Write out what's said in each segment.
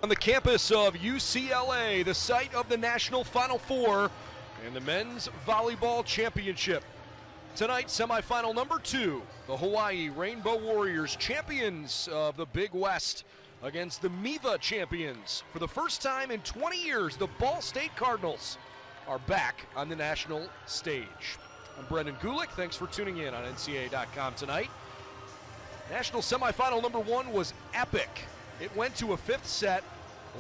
On the campus of UCLA, the site of the National Final Four and the Men's Volleyball Championship. Tonight, semifinal number 2, the Hawaii Rainbow Warriors, champions of the Big West, against the MIVA champions. For the first time in 20 years, the Ball State Cardinals are back on the national stage. I'm Brendan Gulick. Thanks for tuning in on NCAA.com tonight. National semifinal number 1 was epic. It went to a 5th set.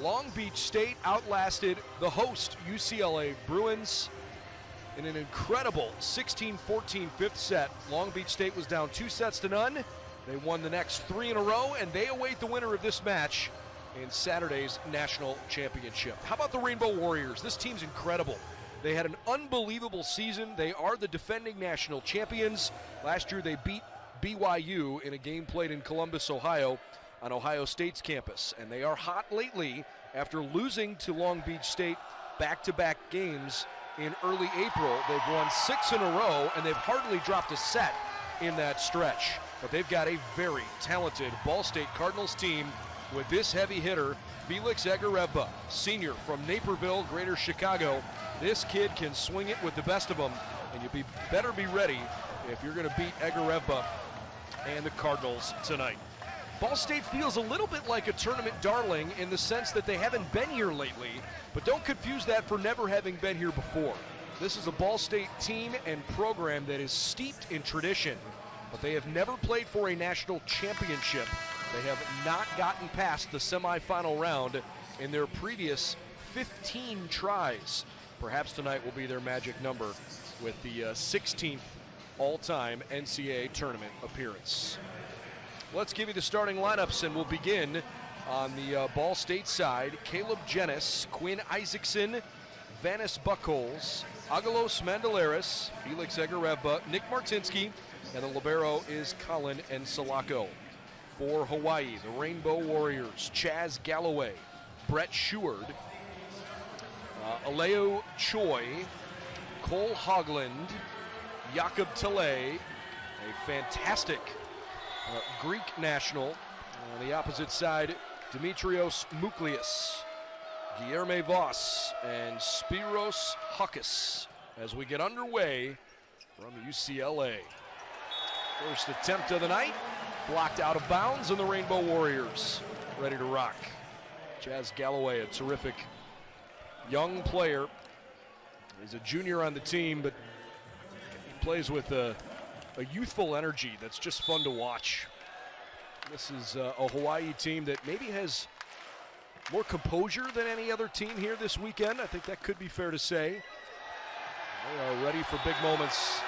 Long Beach State outlasted the host UCLA Bruins in an incredible 16-14 5th set. Long Beach State was down 2-0. They won the next 3 in a row, and they await the winner of this match in Saturday's national championship. How about the Rainbow Warriors? This team's incredible. They had an unbelievable season. They are the defending national champions. Last year they beat BYU in a game played in Columbus, Ohio, on Ohio State's campus. And they are hot lately after losing to Long Beach State back-to-back games in early April. They've won 6 in a row, and they've hardly dropped a set in that stretch. But they've got a very talented Ball State Cardinals team with this heavy hitter, Felix Egareva, senior from Naperville, Greater Chicago. This kid can swing it with the best of them, and you better be ready if you're going to beat Egareva and the Cardinals tonight. Ball State feels a little bit like a tournament darling in the sense that they haven't been here lately, but don't confuse that for never having been here before. This is a Ball State team and program that is steeped in tradition, but they have never played for a national championship. They have not gotten past the semifinal round in their previous 15 tries. Perhaps tonight will be their magic number with the 16th all-time NCAA tournament appearance. Let's give you the starting lineups, and we'll begin on the Ball State side. Caleb Jennis, Quinn Isaacson, Vanis Buckholz, Agalos Mandalaris, Felix Egareva, Nick Martinsky, and the libero is Colin Ensalaco. For Hawaii, the Rainbow Warriors, Chaz Galloway, Brett Sheward, Aleo Choi, Cole Hogland, Jakob Tilley, a fantastic Greek national. On the opposite side, Dimitrios Mouklias, Guilherme Voss, and Spiros Huckus as we get underway from UCLA. First attempt of the night, blocked out of bounds, and the Rainbow Warriors ready to rock. Chaz Galloway, a terrific young player. He's a junior on the team, but he plays with a youthful energy that's just fun to watch. This is a Hawaii team that maybe has more composure than any other team here this weekend. I think that could be fair to say. They are ready for big moments.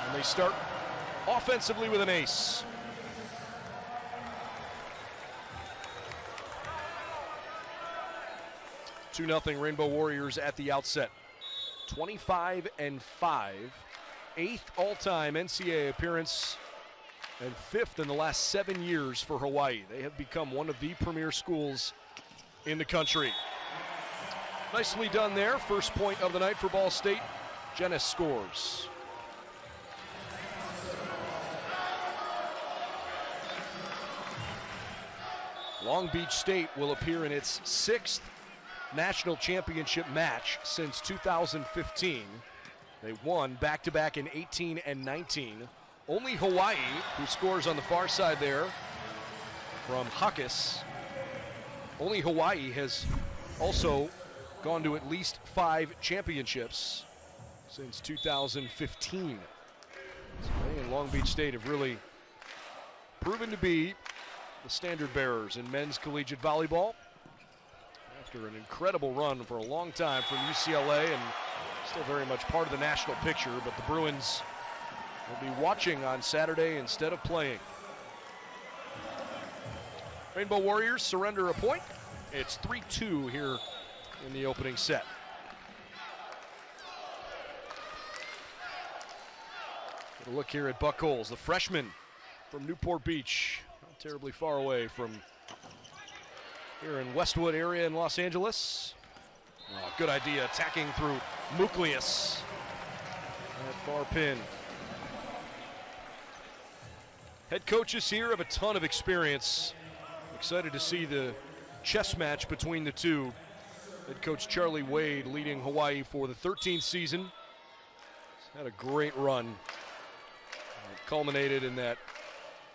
And they start offensively with an ace. Two 2-0 Rainbow Warriors at the outset. 25-5. 8th all-time NCAA appearance and 5th in the last 7 years for Hawaii. They have become one of the premier schools in the country. Nicely done there. First point of the night for Ball State. Jennis scores. Long Beach State will appear in its 6th national championship match since 2015. They won back-to-back in 18 and 19. Only Hawaii, who scores on the far side there from Huckus, only Hawaii has also gone to at least 5 championships since 2015. So they in Long Beach State have really proven to be the standard bearers in men's collegiate volleyball. After an incredible run for a long time from UCLA and still very much part of the national picture, but the Bruins will be watching on Saturday instead of playing. Rainbow Warriors surrender a point. It's 3-2 here in the opening set. Get a look here at Buckholz, the freshman from Newport Beach, not terribly far away from here in Westwood area in Los Angeles. Oh, good idea, attacking through Mouklias. That far pin. Head coaches here have a ton of experience. Excited to see the chess match between the two. Head coach Charlie Wade leading Hawaii for the 13th season. He's had a great run. It culminated in that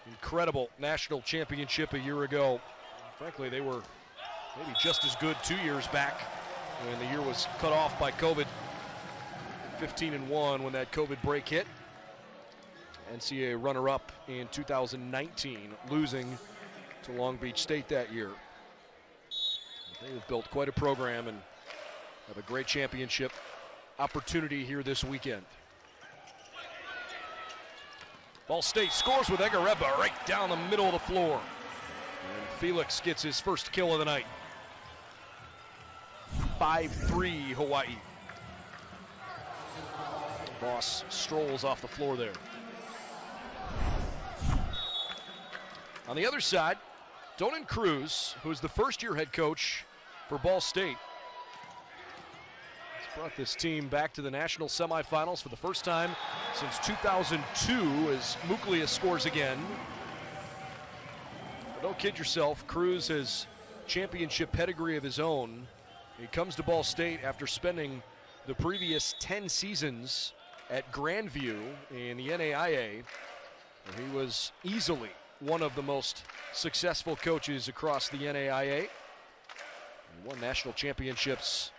incredible national championship a year ago. Frankly, they were maybe just as good 2 years back when the year was cut off by COVID. 15-1 when that COVID break hit. NCAA runner-up in 2019, losing to Long Beach State that year. They've built quite a program and have a great championship opportunity here this weekend. Ball State scores with Egareba right down the middle of the floor. And Felix gets his first kill of the night. 5-3 Hawaii. Voss strolls off the floor there. On the other side, Donan Cruz, who's the first-year head coach for Ball State, has brought this team back to the national semifinals for the first time since 2002 as Muklia scores again. But don't kid yourself, Cruz has championship pedigree of his own. He comes to Ball State after spending the previous 10 seasons at Grandview in the NAIA. He was easily one of the most successful coaches across the NAIA. He won national championships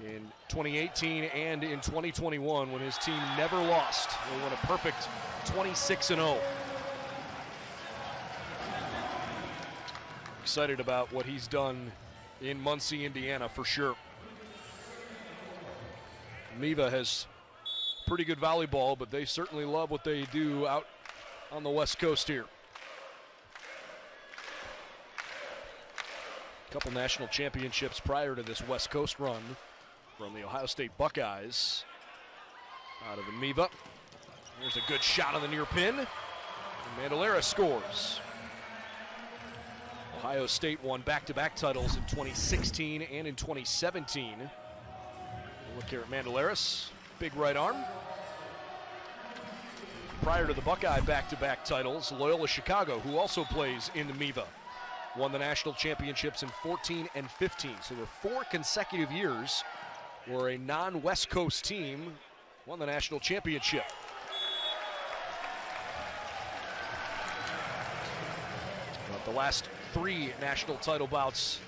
in 2018 and in 2021 when his team never lost. They won a perfect 26-0. Excited about what he's done in Muncie, Indiana for sure. Neva has pretty good volleyball, but they certainly love what they do out on the West Coast here. A couple national championships prior to this West Coast run from the Ohio State Buckeyes. Out of the Neva. There's a good shot on the near pin. And Mandalera scores. Ohio State won back-to-back titles in 2016 and in 2017. Look here at Mandalaris, big right arm. Prior to the Buckeye back-to-back titles, Loyola Chicago, who also plays in the MIVA, won the national championships in 14 and 15. So there were 4 consecutive years where a non-West Coast team won the national championship. But the last 3 national title bouts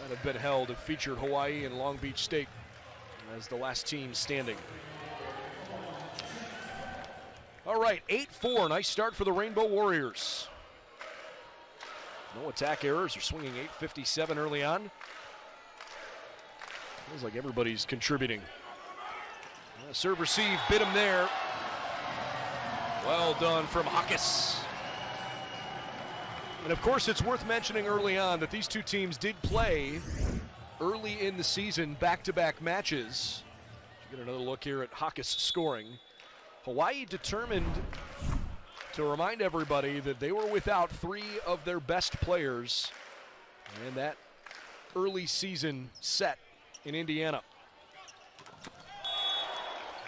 that have been held have featured Hawaii and Long Beach State as the last team standing. All right, 8-4, nice start for the Rainbow Warriors. No attack errors, they're swinging 8:57 early on. Feels like everybody's contributing. Serve receive, bit him there. Well done from Hawkes. And of course, it's worth mentioning early on that these two teams did play early in the season back-to-back matches. Get another look here at Hawkes scoring. Hawaii determined to remind everybody that they were without 3 of their best players in that early season set in Indiana.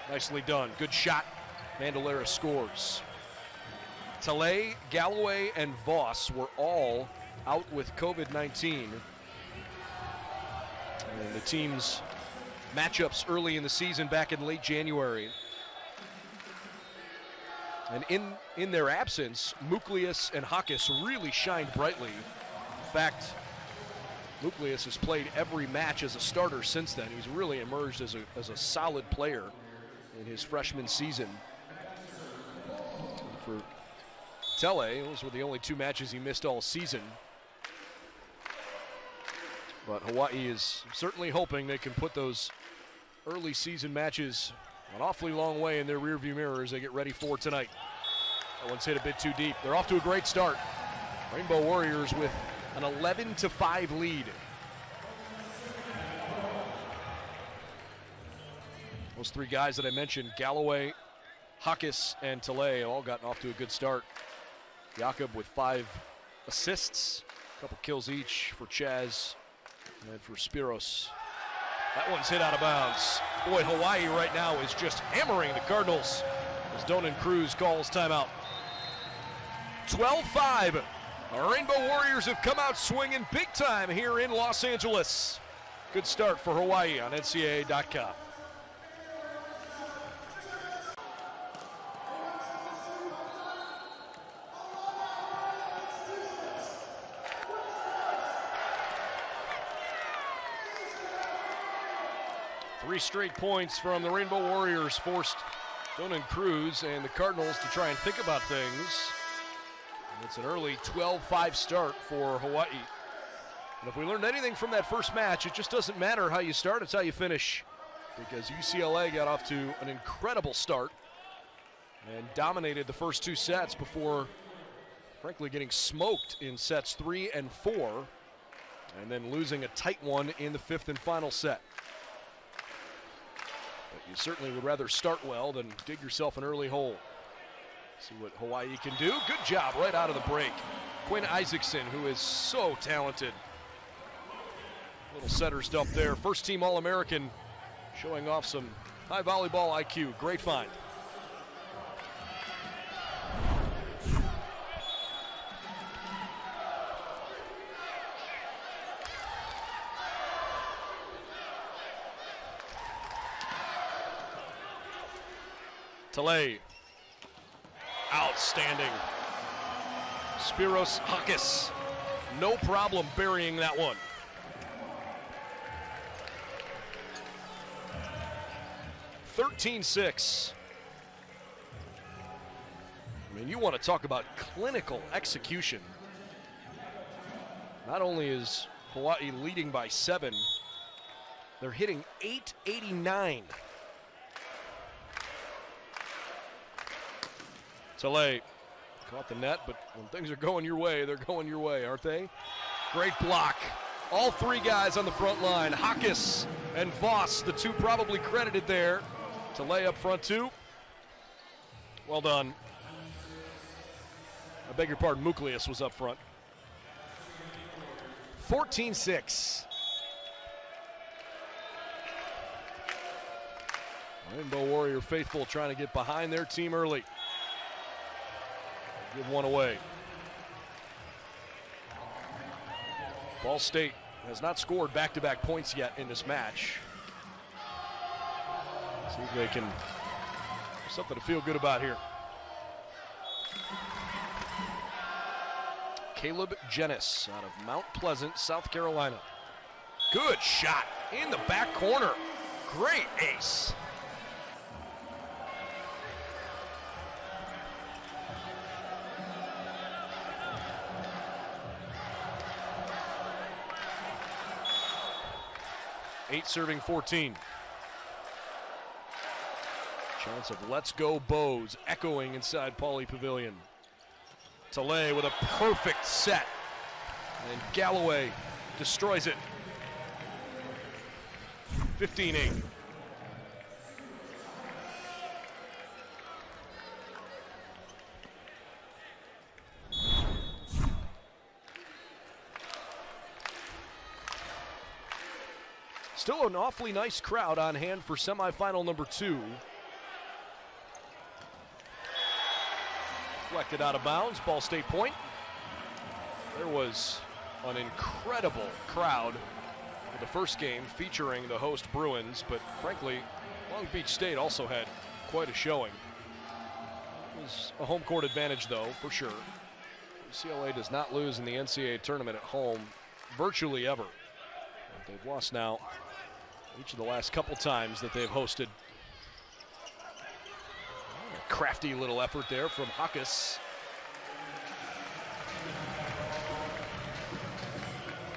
Nicely done. Good shot. Mandalera scores. Tale, Galloway, and Voss were all out with COVID-19. And the team's matchups early in the season back in late January. And in their absence, Muklius and Hawkes really shined brightly. In fact, Muklius has played every match as a starter since then. He's really emerged as a solid player in his freshman season. And for Tele, those were the only 2 matches he missed all season. But Hawaii is certainly hoping they can put those early season matches an awfully long way in their rearview mirror as they get ready for tonight. That one's hit a bit too deep. They're off to a great start. Rainbow Warriors with an 11-5 lead. Those 3 guys that I mentioned, Galloway, Hawkes, and Tale, all gotten off to a good start. Jakob with 5 assists, a couple kills each for Chaz and for Spiros. That one's hit out of bounds. Boy, Hawaii right now is just hammering the Cardinals as Donan Cruz calls timeout. 12-5 Our Rainbow Warriors have come out swinging big time here in Los Angeles. Good start for Hawaii on NCAA.com. Three straight points from the Rainbow Warriors forced Donan Cruz and the Cardinals to try and think about things. And it's an early 12-5 start for Hawaii. And if we learned anything from that first match, it just doesn't matter how you start, it's how you finish. Because UCLA got off to an incredible start and dominated the first two sets before, frankly, getting smoked in sets 3 and 4, and then losing a tight one in the fifth and final set. But you certainly would rather start well than dig yourself an early hole. See what Hawaii can do. Good job right out of the break. Quinn Isaacson, who is so talented. Little setter stuff there. First team All-American, showing off some high volleyball IQ. Great find. Talay, outstanding. Spiros Hakis, no problem burying that one. (13-6). I mean, you want to talk about clinical execution. Not only is Hawaii leading by 7, they're hitting .889. Talay caught the net, but when things are going your way, they're going your way, aren't they? Great block. All three guys on the front line, Hakis and Voss, the two probably credited there. Talay up front too. Well done. I beg your pardon, Muklius was up front. 14-6. Rainbow Warrior faithful trying to get behind their team early. Give one away. Ball State has not scored back-to-back points yet in this match. See if they can, something to feel good about here. Caleb Jennis out of Mount Pleasant, South Carolina. Good shot in the back corner. Great ace. Eight serving 14. Chance of let's go Bows echoing inside Pauley Pavilion. Talay with a perfect set. And Galloway destroys it. 15-8. Still an awfully nice crowd on hand for semifinal number 2. Deflected out of bounds, Ball State point. There was an incredible crowd for the first game featuring the host Bruins, but frankly, Long Beach State also had quite a showing. It was a home court advantage though, for sure. UCLA does not lose in the NCAA tournament at home virtually ever. They've lost now each of the last couple times that they've hosted. A crafty little effort there from Hakis.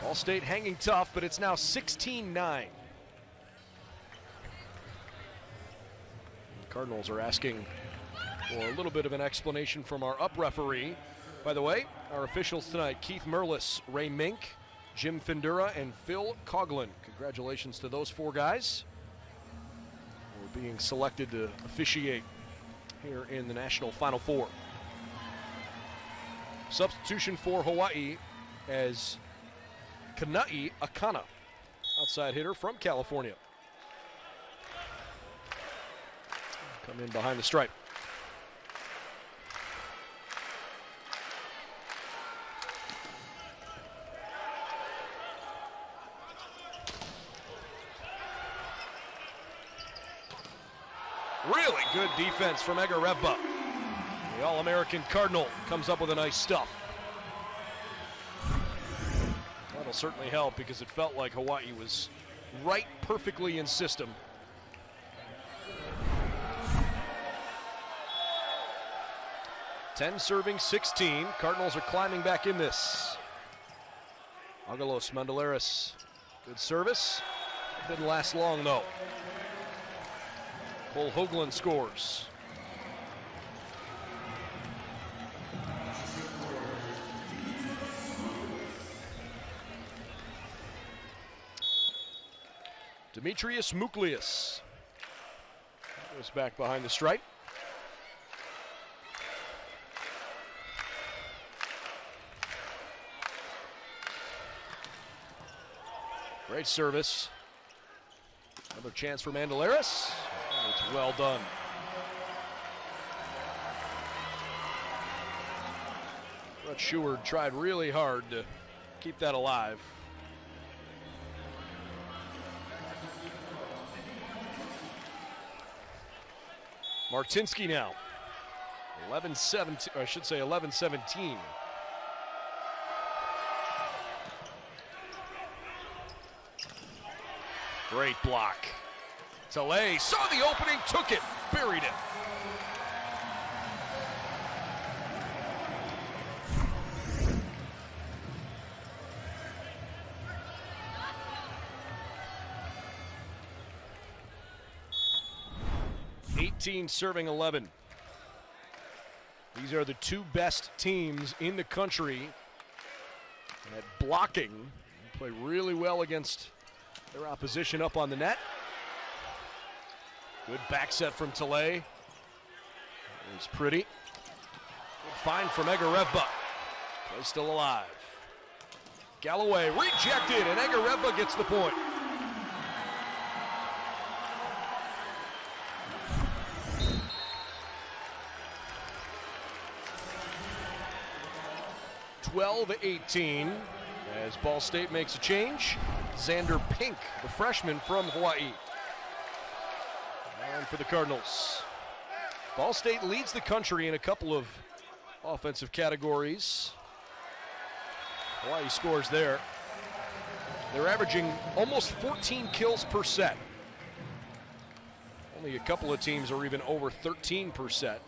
Ball State hanging tough, but it's now 16-9. Cardinals are asking for a little bit of an explanation from our up referee. By the way, our officials tonight, Keith Merlis, Ray Mink, Jim Findura, and Phil Coughlin. Congratulations to those 4 guys for being selected to officiate here in the National Final Four. Substitution for Hawaii as Kanai Akana, outside hitter from California. Come in behind the stripe. Really good defense from Egarevba. The All-American Cardinal comes up with a nice stuff. That'll certainly help because it felt like Hawaii was right perfectly in system. Ten serving 16. Cardinals are climbing back in this. Agalos Mandelaris, good service. Didn't last long though. Cole Hoagland scores. Demetrius Muklius goes back behind the stripe. Great service. Another chance for Mandelaris. And it's well done. Brett Sheward tried really hard to keep that alive. Martinsky now. 11-17, I should say 11-17. Great block. Tele saw the opening, took it, buried it. Serving 11. These are the two best teams in the country at blocking. They play really well against their opposition up on the net. Good back set from Tele. It's pretty. Good find from Egarevba. Play still alive. Galloway rejected, and Egarevba gets the point. (12-18) as Ball State makes a change. Xander Pink, the freshman from Hawaii. And for the Cardinals. Ball State leads the country in a couple of offensive categories. Hawaii scores there. They're averaging almost 14 kills per set. Only a couple of teams are even over 13 per set.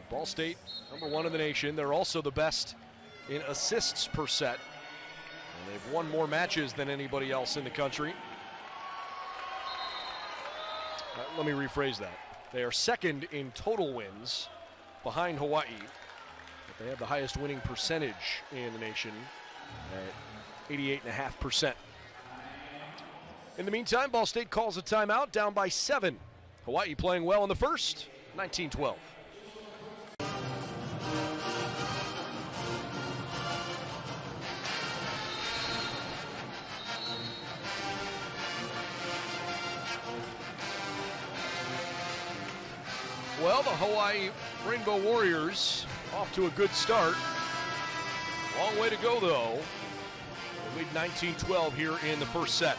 Ball State, number one in the nation. They're also the best in assists per set. And they've won more matches than anybody else in the country. Let me rephrase that. They are second in total wins behind Hawaii, but they have the highest winning percentage in the nation at 88.5%. In the meantime, Ball State calls a timeout, down by 7. Hawaii playing well in the first, 19-12. Well, the Hawaii Rainbow Warriors off to a good start. Long way to go, though. They lead 19-12 here in the first set.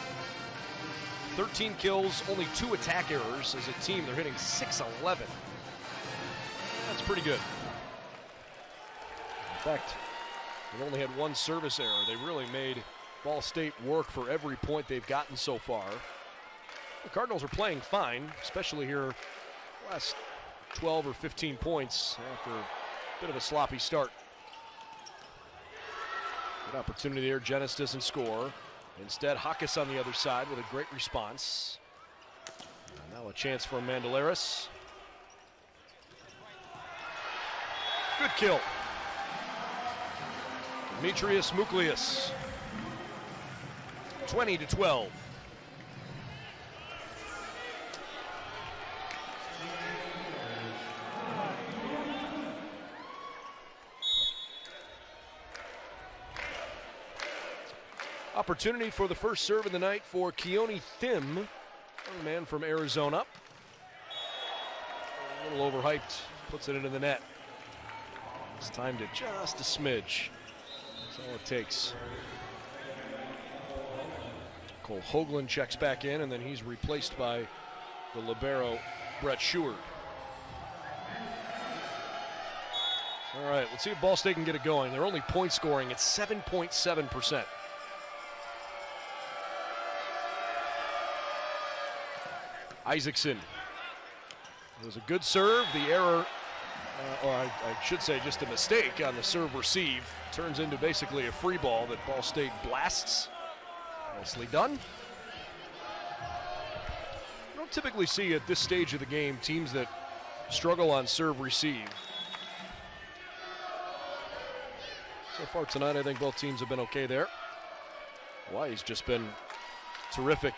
13 kills, only 2 attack errors. As a team, they're hitting .611. That's pretty good. In fact, they've only had 1 service error. They really made Ball State work for every point they've gotten so far. The Cardinals are playing fine, especially here last 12 or 15 points after a bit of a sloppy start. Good opportunity there. Genis doesn't score. Instead, Hawkes on the other side with a great response. And now a chance for Mandelaris. Good kill. Demetrius Muklius. 20-12. Opportunity for the first serve of the night for Keone Thim, young man from Arizona. A little overhyped, puts it into the net. It's timed it just a smidge. That's all it takes. Cole Hoagland checks back in, and then he's replaced by the libero, Brett Sheward. All right, let's see if Ball State can get it going. They're only point scoring at 7.7%. Isaacson. It was a good serve. The error, or I should say just a mistake on the serve receive, turns into basically a free ball that Ball State blasts. Nicely done. You don't typically see at this stage of the game teams that struggle on serve receive. So far tonight, I think both teams have been okay there. Hawaii's just been terrific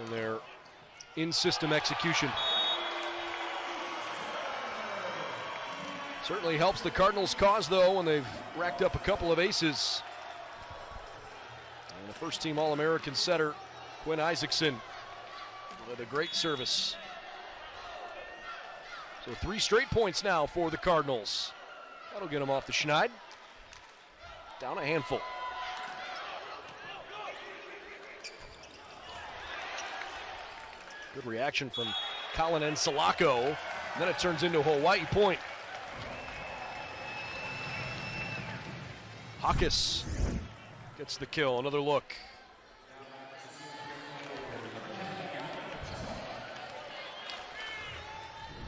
in their in-system execution. Certainly helps the Cardinals' cause, though, when they've racked up a couple of aces. And the first-team All-American setter, Quinn Isaacson, with a great service. So 3 straight points now for the Cardinals. That'll get them off the schneid. Down a handful. Good reaction from Colin and Salako. And then it turns into a Hawaii point. Hawkes gets the kill. Another look.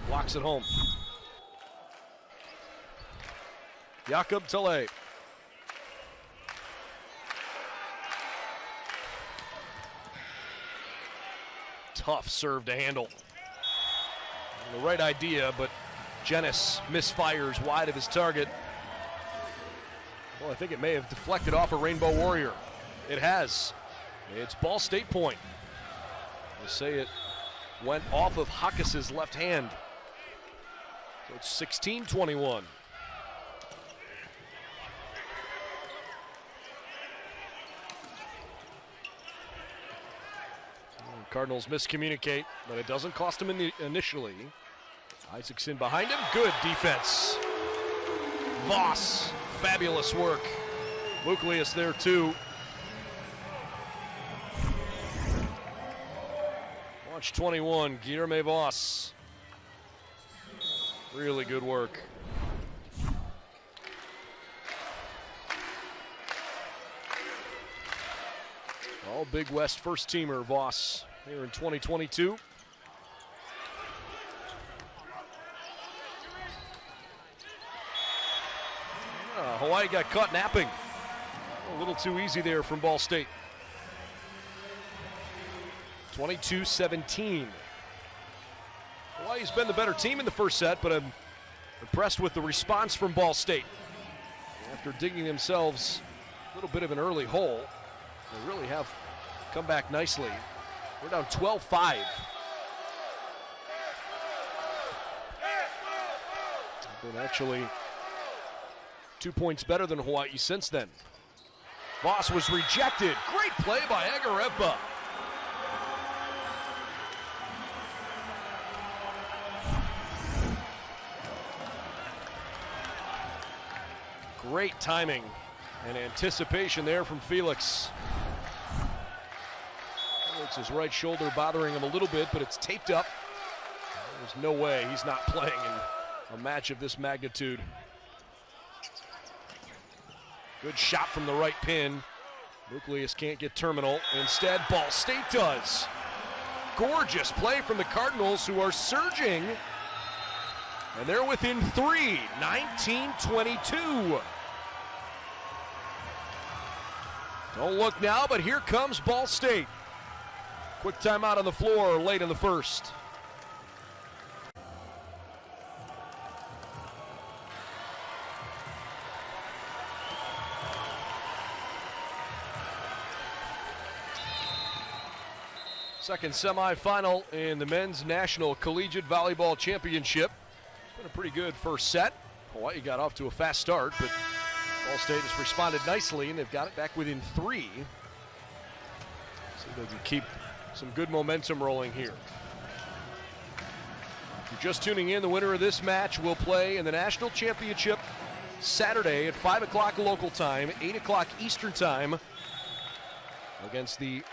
Blocks it home. Jakob Tele. Tough serve to handle. The right idea, but Jenis misfires wide of his target. Well, I think it may have deflected off a Rainbow Warrior. It has. It's Ball State point. They say it went off of Hawkes' left hand. So it's 16-21. Cardinals miscommunicate, but it doesn't cost him initially. Isaacson behind him, good defense. Voss, fabulous work. Luclius there too. Watch 21, Guilherme Voss. Really good work. All Big West first-teamer Voss here in 2022. Hawaii got caught napping. A little too easy there from Ball State. 22-17. Hawaii's been the better team in the first set, but I'm impressed with the response from Ball State. After digging themselves a little bit of an early hole, they really have come back nicely. We're down 12-5. Been actually 2 points better than Hawaii since then. Voss was rejected. Great play by Agarevba. Great timing and anticipation there from Felix. It's his right shoulder bothering him a little bit, but it's taped up. There's no way he's not playing in a match of this magnitude. Good shot from the right pin. Luclius can't get terminal. Instead, Ball State does. Gorgeous play from the Cardinals, who are surging. And they're within 3, 19-22. Don't look now, but here comes Ball State. Quick timeout on the floor late in the first. Second semifinal in the Men's National Collegiate Volleyball Championship. Been a pretty good first set. Hawaii got off to a fast start, but Ball State has responded nicely, and they've got it back within 3. See if they can keep some good momentum rolling here. If you're just tuning in, the winner of this match will play in the National Championship Saturday at 5 o'clock local time, 8 o'clock Eastern time, against the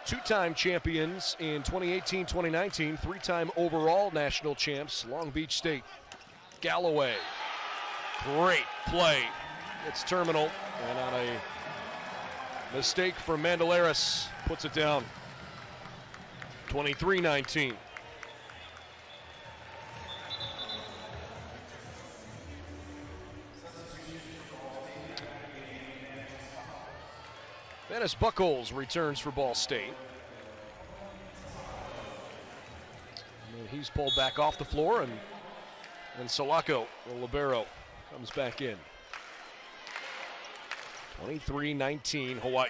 two-time champions in 2018-2019, 3-time overall national champs, Long Beach State. Galloway. Great play. It's terminal, and on a mistake from Mandelaris, puts it down. 23-19. Dennis Buckles returns for Ball State. And he's pulled back off the floor, and Salako, the libero, comes back in. 23-19 Hawaii.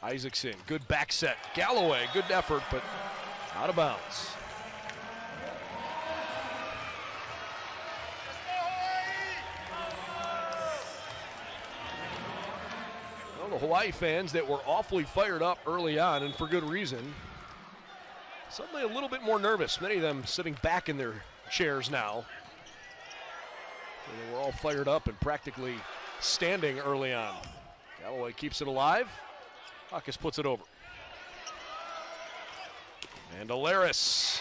Isaacson, good back set. Galloway, good effort, but out of bounds. Well, the Hawaii fans that were awfully fired up early on, and for good reason, suddenly a little bit more nervous. Many of them sitting back in their chairs now. So they were all fired up and practically standing early on. Galloway keeps it alive. Hawkins puts it over. And Alaris,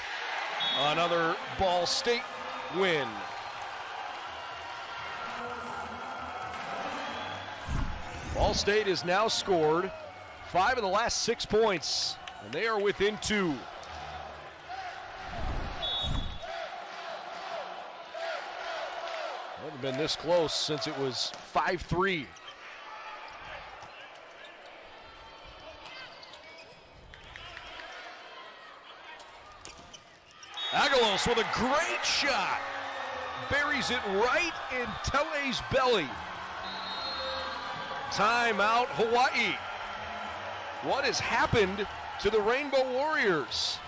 another Ball State win. Ball State has now scored 5 of the last 6 points, and they are within 2. Haven't been this close since it was 5-3. Agalos with a great shot. Buries it right in Tele's belly. Timeout, Hawaii. What has happened to the Rainbow Warriors?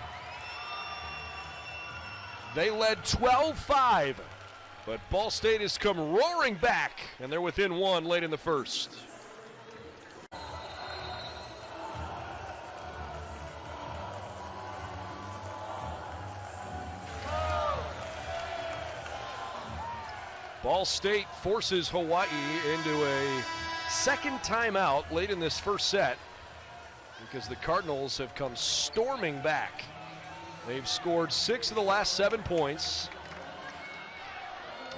They led 12-5, but Ball State has come roaring back, and they're within 1 late in the first. Ball State forces Hawaii into a second timeout late in this first set because the Cardinals have come storming back. They've scored 6 of the last 7 points,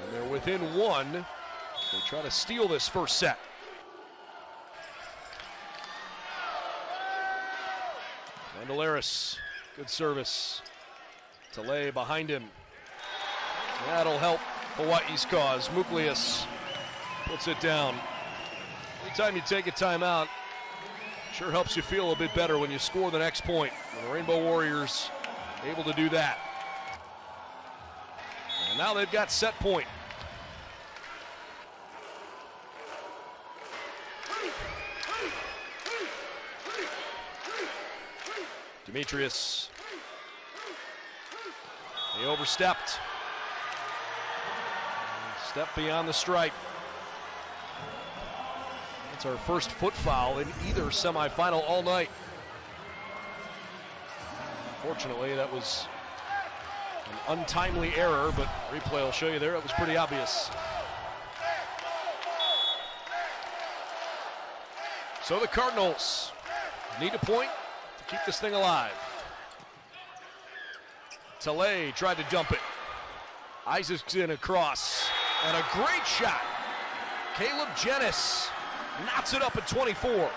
and they're within 1. They try to steal this first set. Mandelaris, good service. Tele behind him. That'll help Hawaii's cause. Muklius puts it down. Anytime you take a timeout, sure helps you feel a bit better when you score the next point. And the Rainbow Warriors able to do that. And now they've got set point. Demetrius. He overstepped. Step beyond the stripe. That's our first foot foul in either semifinal all night. Fortunately, that was an untimely error, but replay will show you there, it was pretty obvious. So the Cardinals need a point to keep this thing alive. Tele tried to dump it. Isaacson across, and a great shot. Caleb Jennis knocks it up at 24.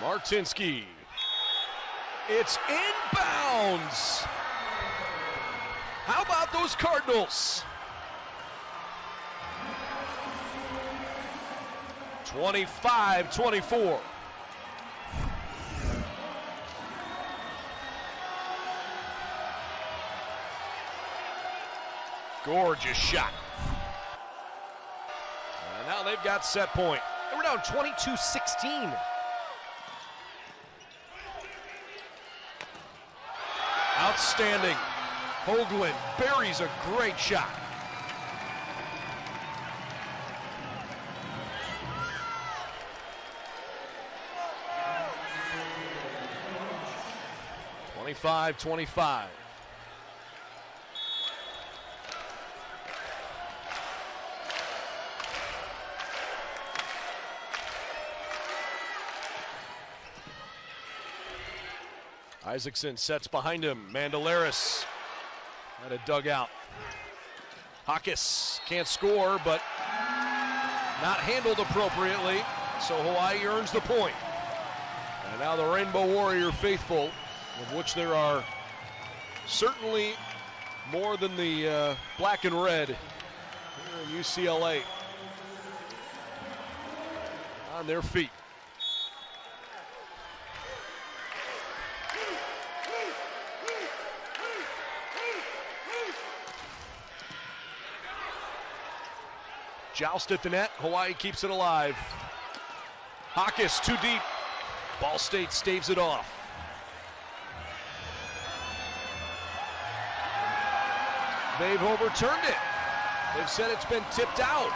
Martinsky. It's inbounds. How about those Cardinals? 25-24. Gorgeous shot. And now they've got set point. They were down 22-16. Outstanding. Hoagland buries a great shot. 25-25. Isaacson sets behind him. Mandelaris had a dugout. Hawkes can't score, but not handled appropriately, so Hawaii earns the point. And now the Rainbow Warrior faithful, of which there are certainly more than the black and red here in UCLA, on their feet. Joust at the net. Hawaii keeps it alive. Hawkes too deep. Ball State staves it off. They've overturned it. They've said it's been tipped out.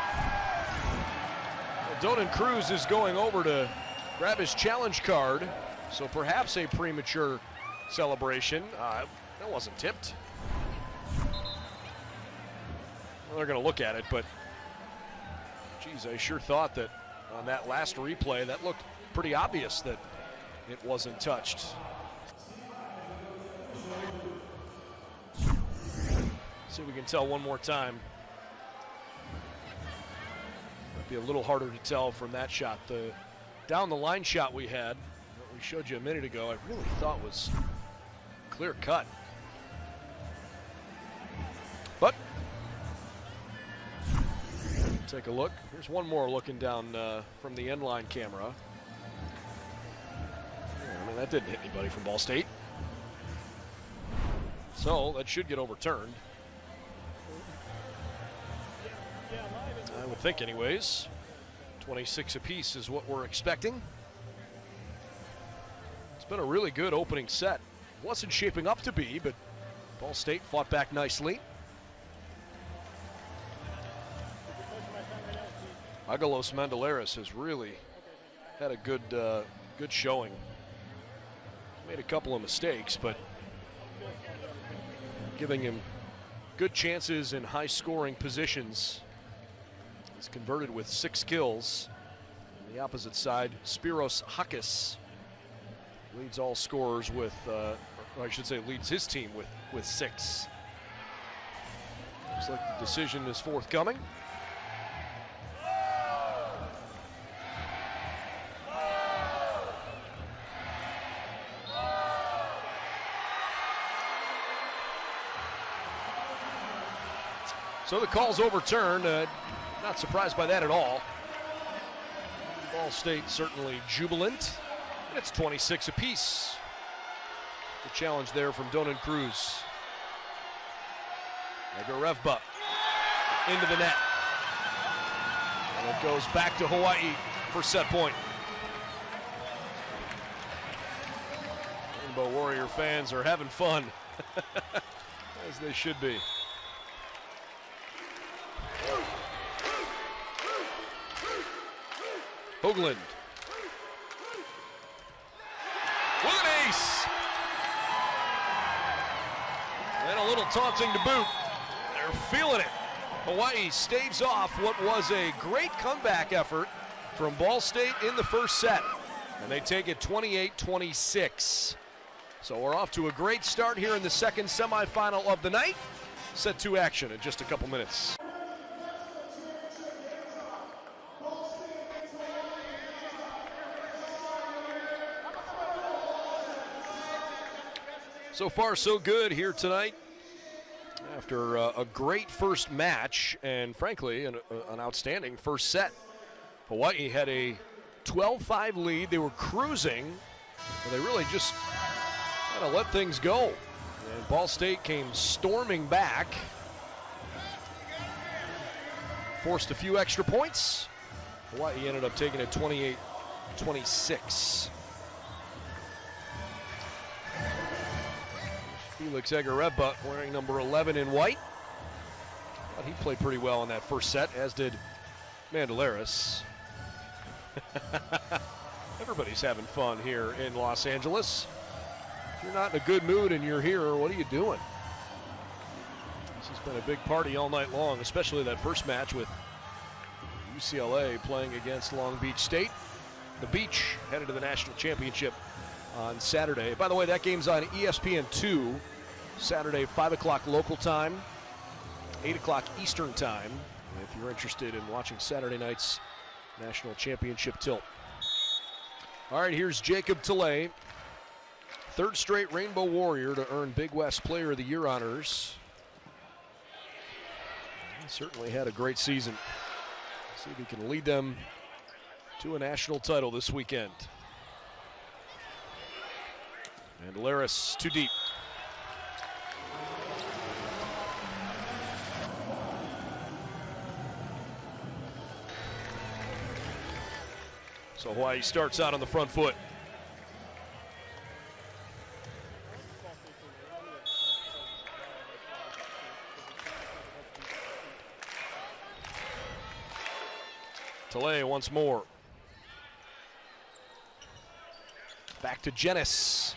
Well, Donan Cruz is going over to grab his challenge card, so perhaps a premature celebration. That wasn't tipped. Well, they're going to look at it, but geez, I sure thought that on that last replay, that looked pretty obvious that it wasn't touched. See if we can tell one more time. Might be a little harder to tell from that shot. The down the line shot we had, that we showed you a minute ago, I really thought was clear cut. But take a look. Here's one more looking down from the end line camera. Yeah, I mean, that didn't hit anybody from Ball State. So that should get overturned. I would think anyways. 26 apiece is what we're expecting. It's been a really good opening set. Wasn't shaping up to be, but Ball State fought back nicely. Agalos Mandelaris has really had a good showing. Made a couple of mistakes, but giving him good chances in high-scoring positions. He's converted with 6 kills. On the opposite side, Spiros Hawkes leads all scorers with, or I should say, leads his team with 6. Looks like the decision is forthcoming. So the call's overturned. Not surprised by that at all. Ball State certainly jubilant. And it's 26 apiece. The challenge there from Donan Cruz. Egarevba into the net. And it goes back to Hawaii for set point. Rainbow Warrior fans are having fun, as they should be. Hoagland with an ace. And a little taunting to boot. They're feeling it. Hawaii staves off what was a great comeback effort from Ball State in the first set. And they take it 28-26. So we're off to a great start here in the second semifinal of the night. Set 2 action in just a couple minutes. So far, so good here tonight. After a great first match and, frankly, an outstanding first set. Hawaii had a 12-5 lead. They were cruising, and they really just kind of let things go. And Ball State came storming back. Forced a few extra points. Hawaii ended up taking it 28-26. Felix Egarevba wearing number 11 in white. Thought he played pretty well in that first set, as did Mandelaris. Everybody's having fun here in Los Angeles. If you're not in a good mood and you're here, what are you doing? This has been a big party all night long, especially that first match with UCLA playing against Long Beach State. The Beach headed to the national championship on Saturday. By the way, that game's on ESPN2, Saturday, 5 o'clock local time, 8 o'clock Eastern time, if you're interested in watching Saturday night's national championship tilt. All right, here's Jacob Tilley, third straight Rainbow Warrior to earn Big West Player of the Year honors. He certainly had a great season. See if he can lead them to a national title this weekend. And Laris too deep. So Hawaii starts out on the front foot. Tilley once more. Back to Jenis.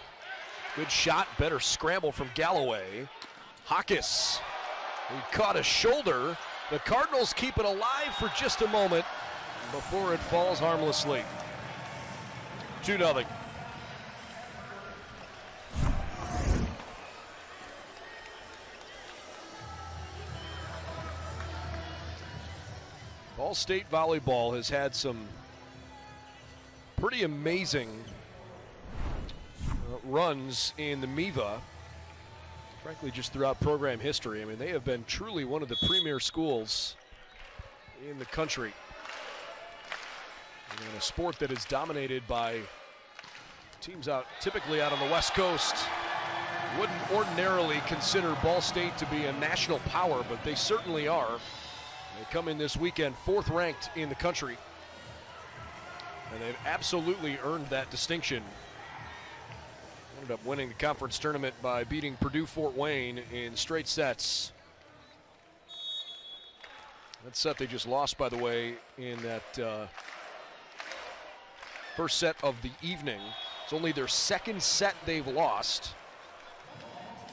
Good shot, better scramble from Galloway. Hawkes, he caught a shoulder. The Cardinals keep it alive for just a moment before it falls harmlessly. 2-0. Ball State volleyball has had some pretty amazing runs in the MIVA, frankly just throughout program history. I mean, they have been truly one of the premier schools in the country. In a sport that is dominated by teams typically out on the West Coast. Wouldn't ordinarily consider Ball State to be a national power, but they certainly are. They come in this weekend 4th ranked in the country, and they've absolutely earned that distinction. Ended up winning the conference tournament by beating Purdue-Fort Wayne in straight sets. That set they just lost, by the way, in that first set of the evening. It's only their second set they've lost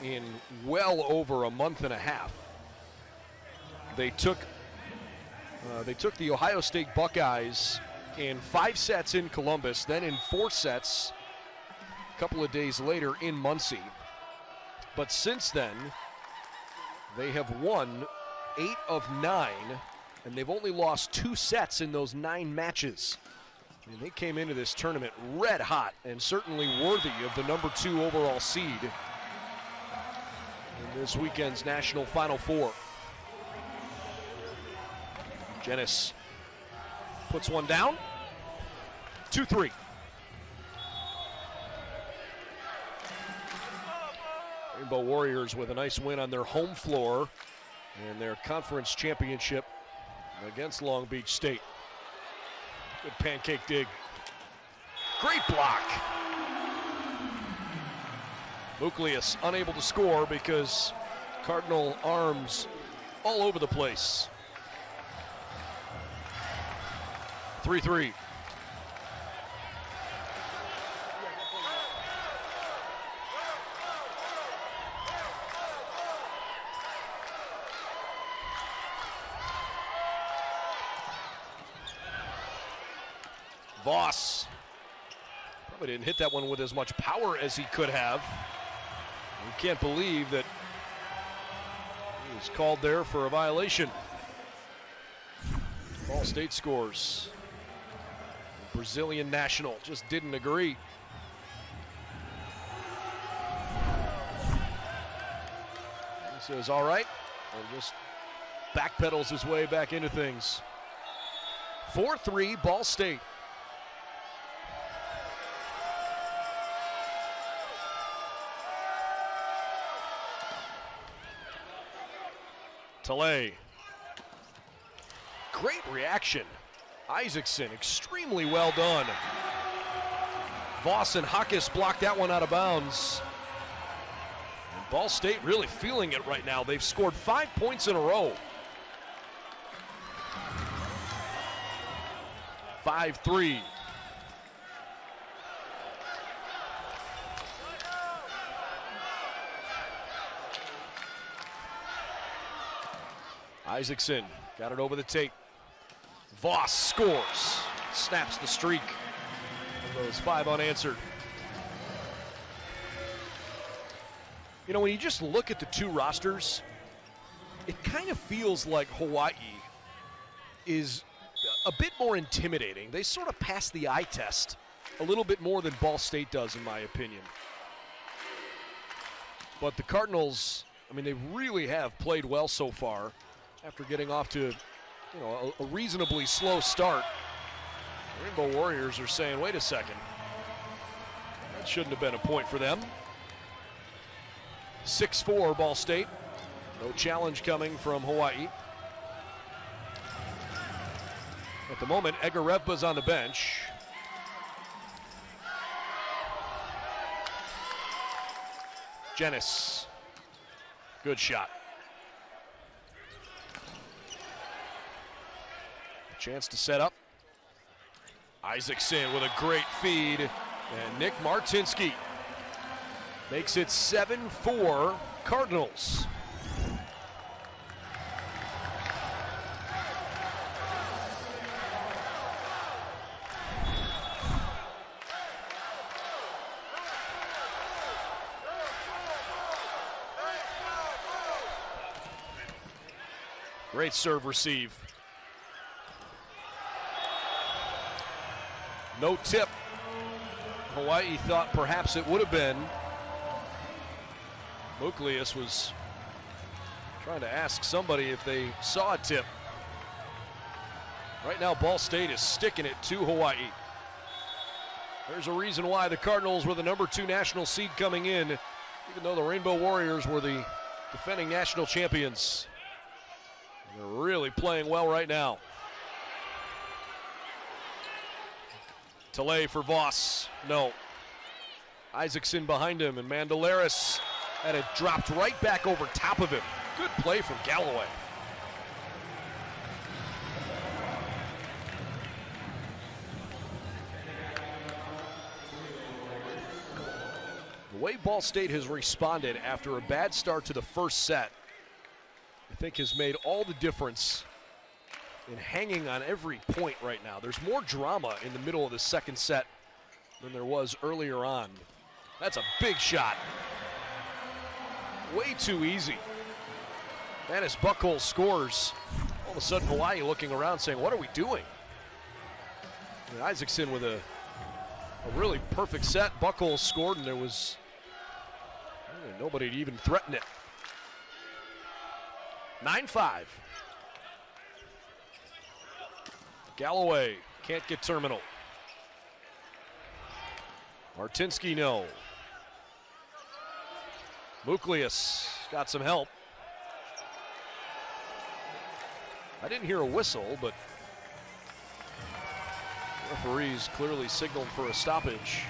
in well over a month and a half. They took the Ohio State Buckeyes in 5 sets in Columbus, then in 4 sets a couple of days later in Muncie. But since then, they have won 8 of 9, and they've only lost 2 sets in those 9 matches. I mean, they came into this tournament red hot and certainly worthy of the number 2 overall seed in this weekend's National Final Four. Jenis puts one down. 2-3. Rainbow Warriors with a nice win on their home floor in their conference championship against Long Beach State. Good pancake dig. Great block. Nucleus unable to score because Cardinal arms all over the place. 3-3. Voss probably didn't hit that one with as much power as he could have. You can't believe that he was called there for a violation. Ball State scores. The Brazilian national just didn't agree. He says, all right, and just backpedals his way back into things. 4-3 Ball State. Tilley. Great reaction. Isaacson, extremely well done. Voss and Hawkes blocked that one out of bounds. And Ball State really feeling it right now. They've scored 5 points in a row. 5-3. Isaacson got it over the tape. Voss scores, snaps the streak. Those 5 unanswered. You know, when you just look at the two rosters, it kind of feels like Hawaii is a bit more intimidating. They sort of pass the eye test a little bit more than Ball State does, in my opinion. But the Cardinals, I mean, they really have played well so far after getting off to, you know, a reasonably slow start. The Rainbow Warriors are saying, wait a second, that shouldn't have been a point for them. 6-4 Ball State. No challenge coming from Hawaii. At the moment, Egarevba's on the bench. Jenis. Good shot. Chance to set up. Isaacson with a great feed. And Nick Martinsky makes it 7-4 Cardinals. Great serve receive. No tip. Hawaii thought perhaps it would have been. Muklius was trying to ask somebody if they saw a tip. Right now, Ball State is sticking it to Hawaii. There's a reason why the Cardinals were the #2 national seed coming in, even though the Rainbow Warriors were the defending national champions. They're really playing well right now. Tele for Voss. No. Isaacson behind him, and Mandelaris had it dropped right back over top of him. Good play from Galloway. The way Ball State has responded after a bad start to the first set, I think has made all the difference in hanging on every point right now. There's more drama in the middle of the second set than there was earlier on. That's a big shot. Way too easy. And as Buchholz scores, all of a sudden Hawaii looking around saying, what are we doing? And Isaacson with a really perfect set. Buchholz scored, and there was nobody to even threaten it. 9-5. Galloway can't get terminal. Martinsky, no. Muklius got some help. I didn't hear a whistle, but referees clearly signaled for a stoppage.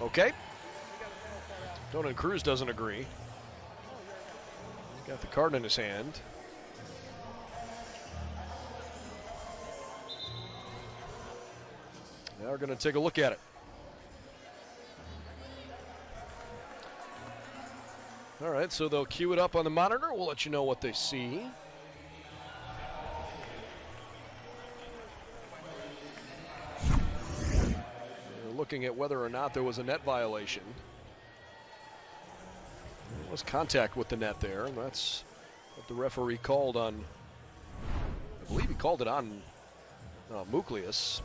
Okay. Donan Cruz doesn't agree. Got the card in his hand. Now we're going to take a look at it. All right, so they'll cue it up on the monitor. We'll let you know what they see. They're looking at whether or not there was a net violation. There was contact with the net there, and that's what the referee called on. I believe he called it on Muklius.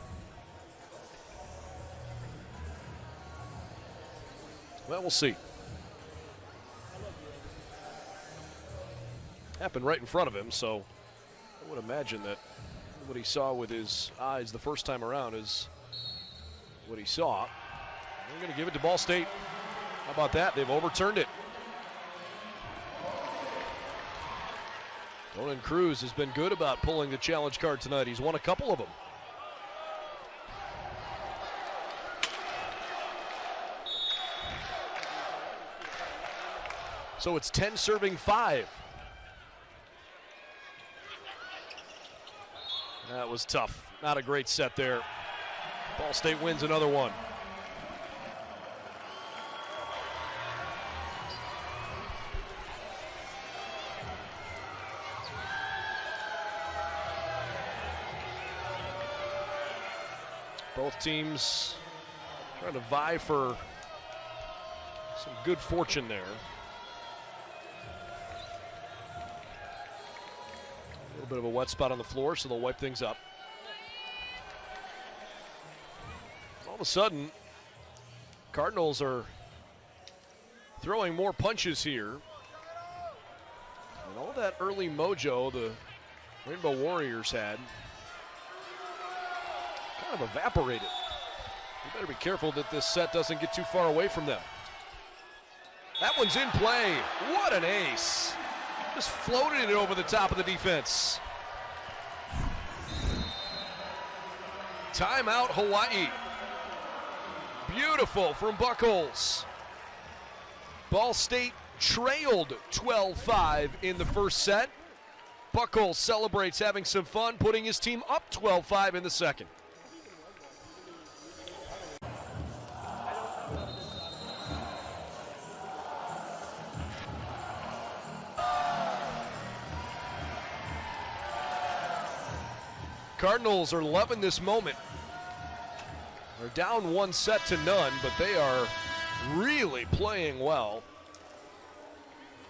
Well, we'll see. Happened right in front of him, so I would imagine that what he saw with his eyes the first time around is what he saw. They're going to give it to Ball State. How about that? They've overturned it. Donan Cruz has been good about pulling the challenge card tonight. He's won a couple of them. So it's 10 serving 5. That was tough. Not a great set there. Ball State wins another one. Both teams trying to vie for some good fortune there. A little bit of a wet spot on the floor, so they'll wipe things up. All of a sudden, Cardinals are throwing more punches here. And all that early mojo the Rainbow Warriors had kind of evaporated. You better be careful that this set doesn't get too far away from them. That one's in play. What an ace. Just floated it over the top of the defense. Timeout, Hawaii. Beautiful from Buckholz. Ball State trailed 12-5 in the first set. Buckholz celebrates having some fun, putting his team up 12-5 in the second. Cardinals are loving this moment. They're down 1-0, but they are really playing well.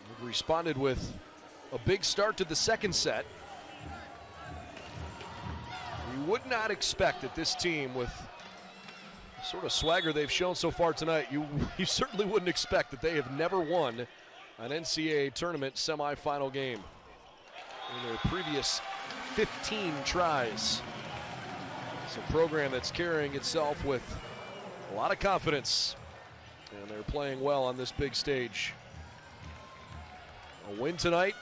They've responded with a big start to the second set. You would not expect that this team, with the sort of swagger they've shown so far tonight, you certainly wouldn't expect that they have never won an NCAA tournament semifinal game in their previous 15 tries. It's a program that's carrying itself with a lot of confidence, and they're playing well on this big stage. A win tonight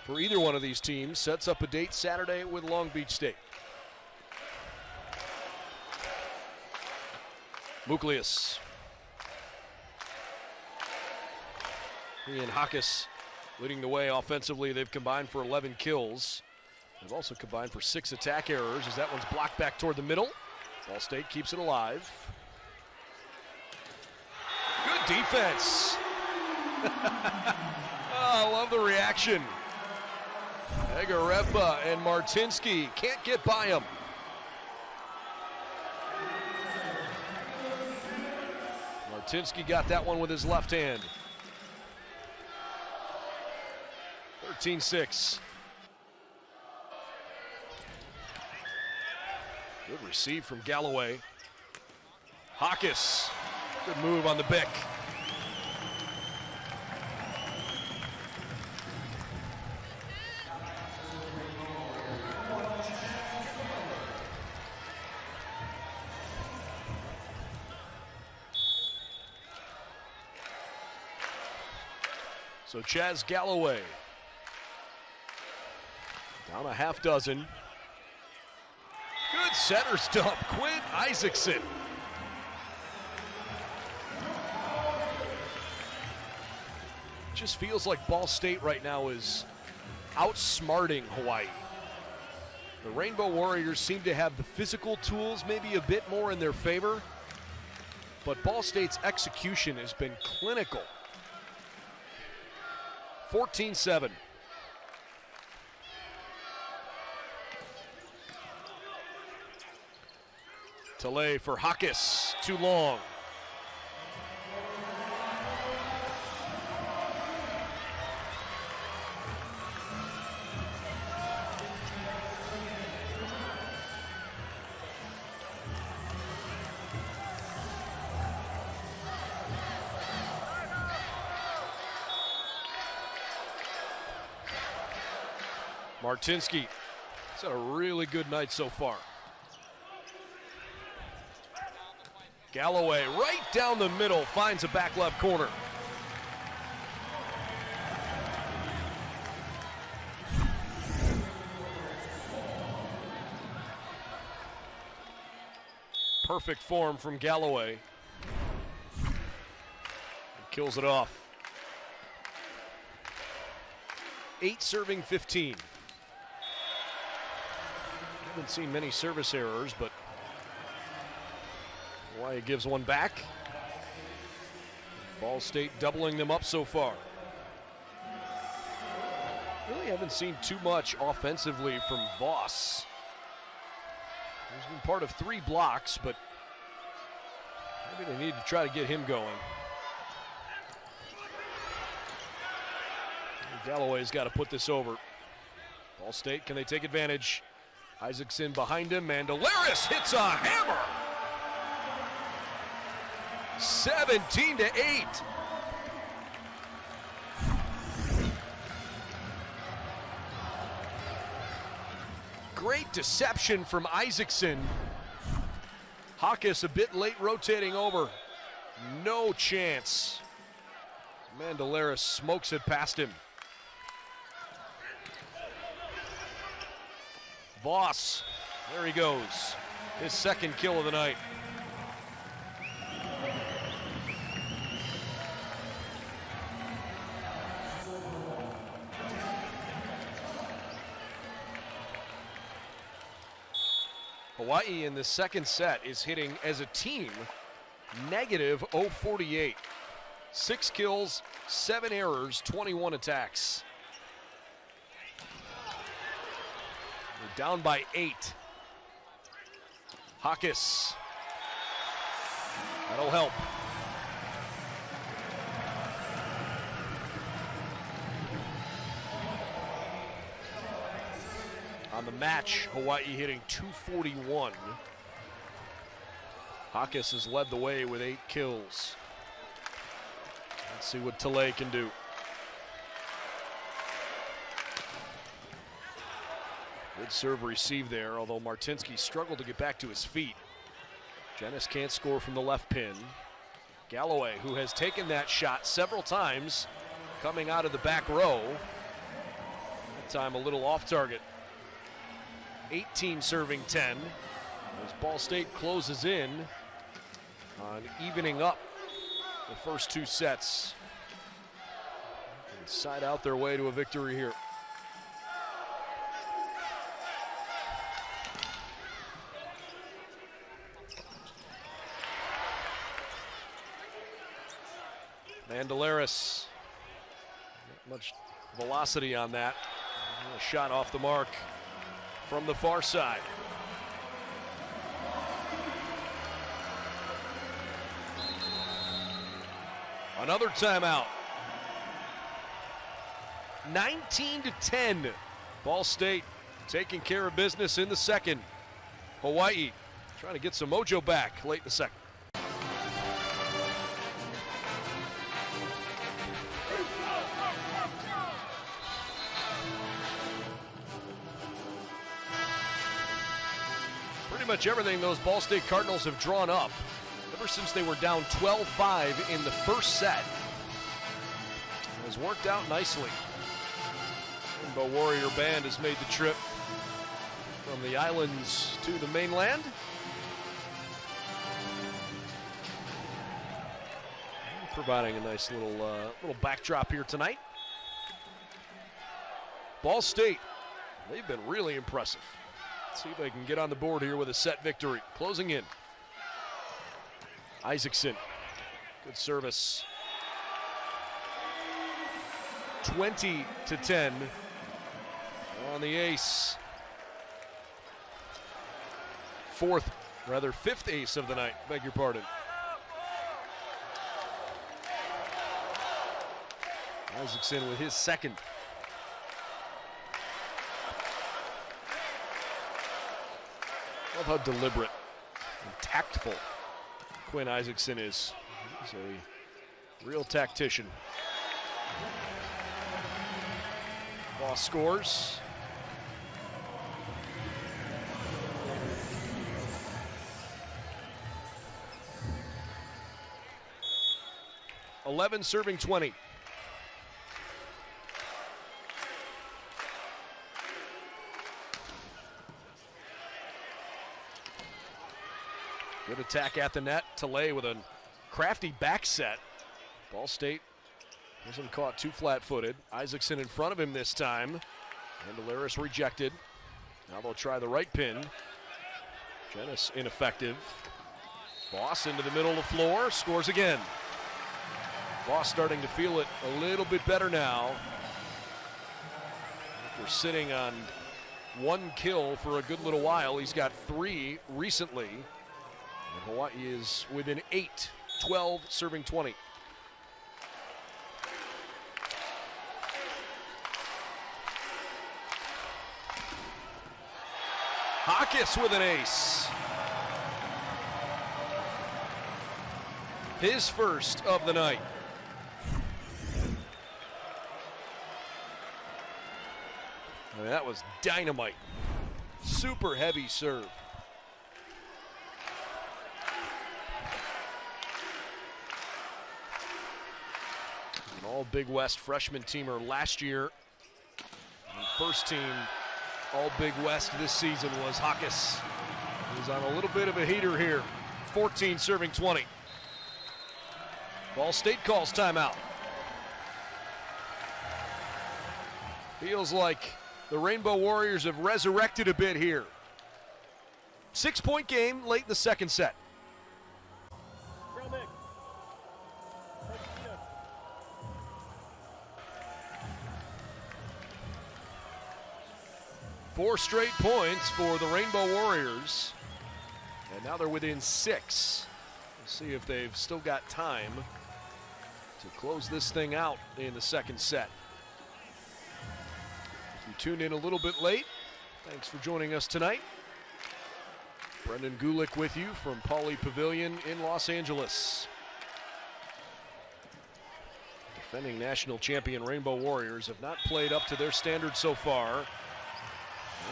for either one of these teams sets up a date Saturday with Long Beach State. Muklius. He and Hawkes leading the way offensively. They've combined for 11 kills. They've also combined for 6 attack errors as that one's blocked back toward the middle. Ball State keeps it alive. Good defense. Oh, I love the reaction. Egarepa and Martinsky can't get by him. Martinsky got that one with his left hand. 13-6. Good receive from Galloway. Hawkes, good move on the Bick. So Chaz Galloway down a half dozen. Good center's dump, Quinn Isaacson. Just feels like Ball State right now is outsmarting Hawaii. The Rainbow Warriors seem to have the physical tools maybe a bit more in their favor, but Ball State's execution has been clinical. 14-7. Tele for Hawkes, too long. Martinsky, he's had a really good night so far. Galloway right down the middle finds a back left corner. Perfect form from Galloway. Kills it off. 8 serving 15. Haven't seen many service errors, but Hawaii gives one back. Ball State doubling them up so far. Really haven't seen too much offensively from Voss. He's been part of 3 blocks, but maybe they need to try to get him going. Galloway's got to put this over. Ball State, can they take advantage? Isaacson behind him. Mandelaris hits a hammer. 17-8. Great deception from Isaacson. Hawkes a bit late rotating over. No chance. Mandelaris smokes it past him. Voss, there he goes. His second kill of the night. Hawaii in the second set is hitting as a team negative 048. 6 kills, 7 errors, 21 attacks. They're down by 8. Hawkes. That'll help. On the match, Hawaii hitting 241. Hawkes has led the way with 8 kills. Let's see what Tilley can do. Good serve receive there, although Martinsky struggled to get back to his feet. Jenis can't score from the left pin. Galloway, who has taken that shot several times, coming out of the back row. That time a little off target. 18 serving 10. As Ball State closes in on evening up the first 2 sets. And side out their way to a victory here. Mandelaris, not much velocity on that. A shot off the mark from the far side. Another timeout. 19-10. Ball State taking care of business in the second. Hawaii trying to get some mojo back late in the second. Pretty much everything those Ball State Cardinals have drawn up ever since they were down 12-5 in the first set has worked out nicely. Rainbow Warrior Band has made the trip from the islands to the mainland. Providing a nice little backdrop here tonight. Ball State, they've been really impressive. Let's see if they can get on the board here with a set victory. Closing in. Isaacson, good service. 20-10 on the ace. Fifth ace of the night, beg your pardon. Isaacson with his second. Love how deliberate and tactful Quinn Isaacson is. He's a real tactician. Voss scores. (11 serving 20). Good attack at the net. Tilley with a crafty back set. Ball State wasn't caught too flat-footed. Isaacson in front of him this time. Mandelaris rejected. Now they'll try the right pin. Jenis ineffective. Voss into the middle of the floor, scores again. Voss starting to feel it a little bit better now. After sitting on one kill for a good little while. He's got 3 recently. And Hawaii is within 8, 12, serving 20. Hockes with an ace. His first of the night. I mean, that was dynamite. Super heavy serve. An all Big West freshman teamer last year. And first team all Big West this season was Hockes. He's on a little bit of a heater here. 14 serving 20. Ball State calls timeout. Feels like the Rainbow Warriors have resurrected a bit here. 6-point game late in the second set. Four straight points for the Rainbow Warriors. And now they're within 6. We'll see if they've still got time to close this thing out in the second set. If you tuned in a little bit late, thanks for joining us tonight. Brendan Gulick with you from Pauley Pavilion in Los Angeles. Defending national champion Rainbow Warriors have not played up to their standards so far.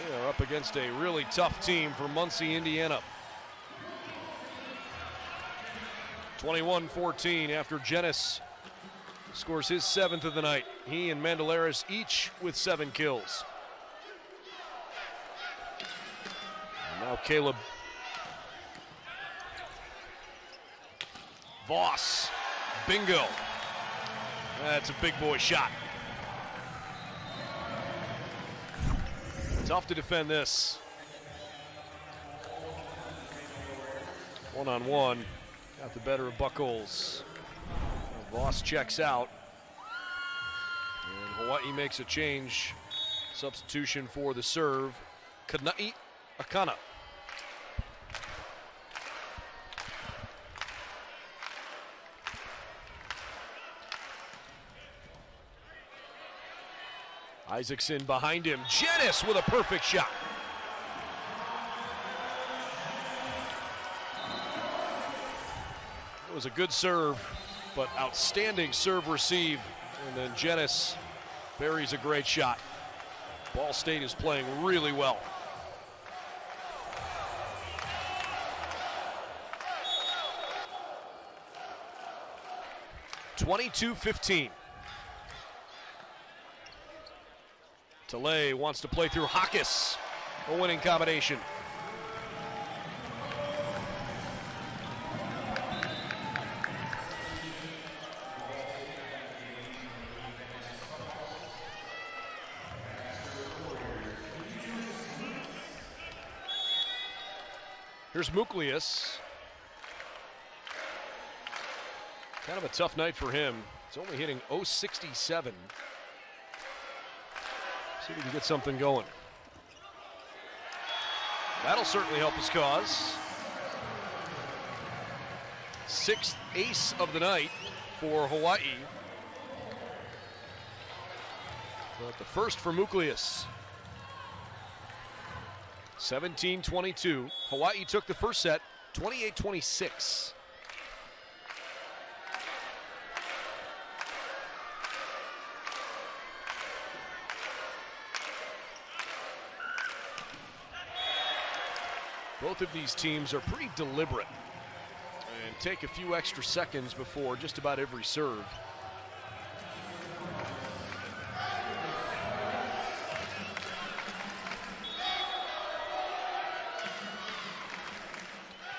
They are up against a really tough team from Muncie, Indiana. 21-14 after Jenis scores his 7th of the night. He and Mandelaris each with 7 kills. And now Caleb Voss. Bingo. That's a big boy shot. Tough to defend this. One-on-one. Got the better of Buckles. Voss checks out. And Hawaii makes a change. Substitution for the serve. Kanai Akana. Isaacson behind him. Jenis with a perfect shot. It was a good serve, but outstanding serve receive. And then Jenis buries a great shot. Ball State is playing really well. (22-15). Tele wants to play through Hockes, a winning combination. Here's Muklius. Kind of a tough night for him. He's only hitting .067. See if we can get something going. That'll certainly help his cause. 6th ace of the night for Hawaii. But the first for Muklius. 17-22. Hawaii took the first set, 28-26. Both of these teams are pretty deliberate and take a few extra seconds before just about every serve.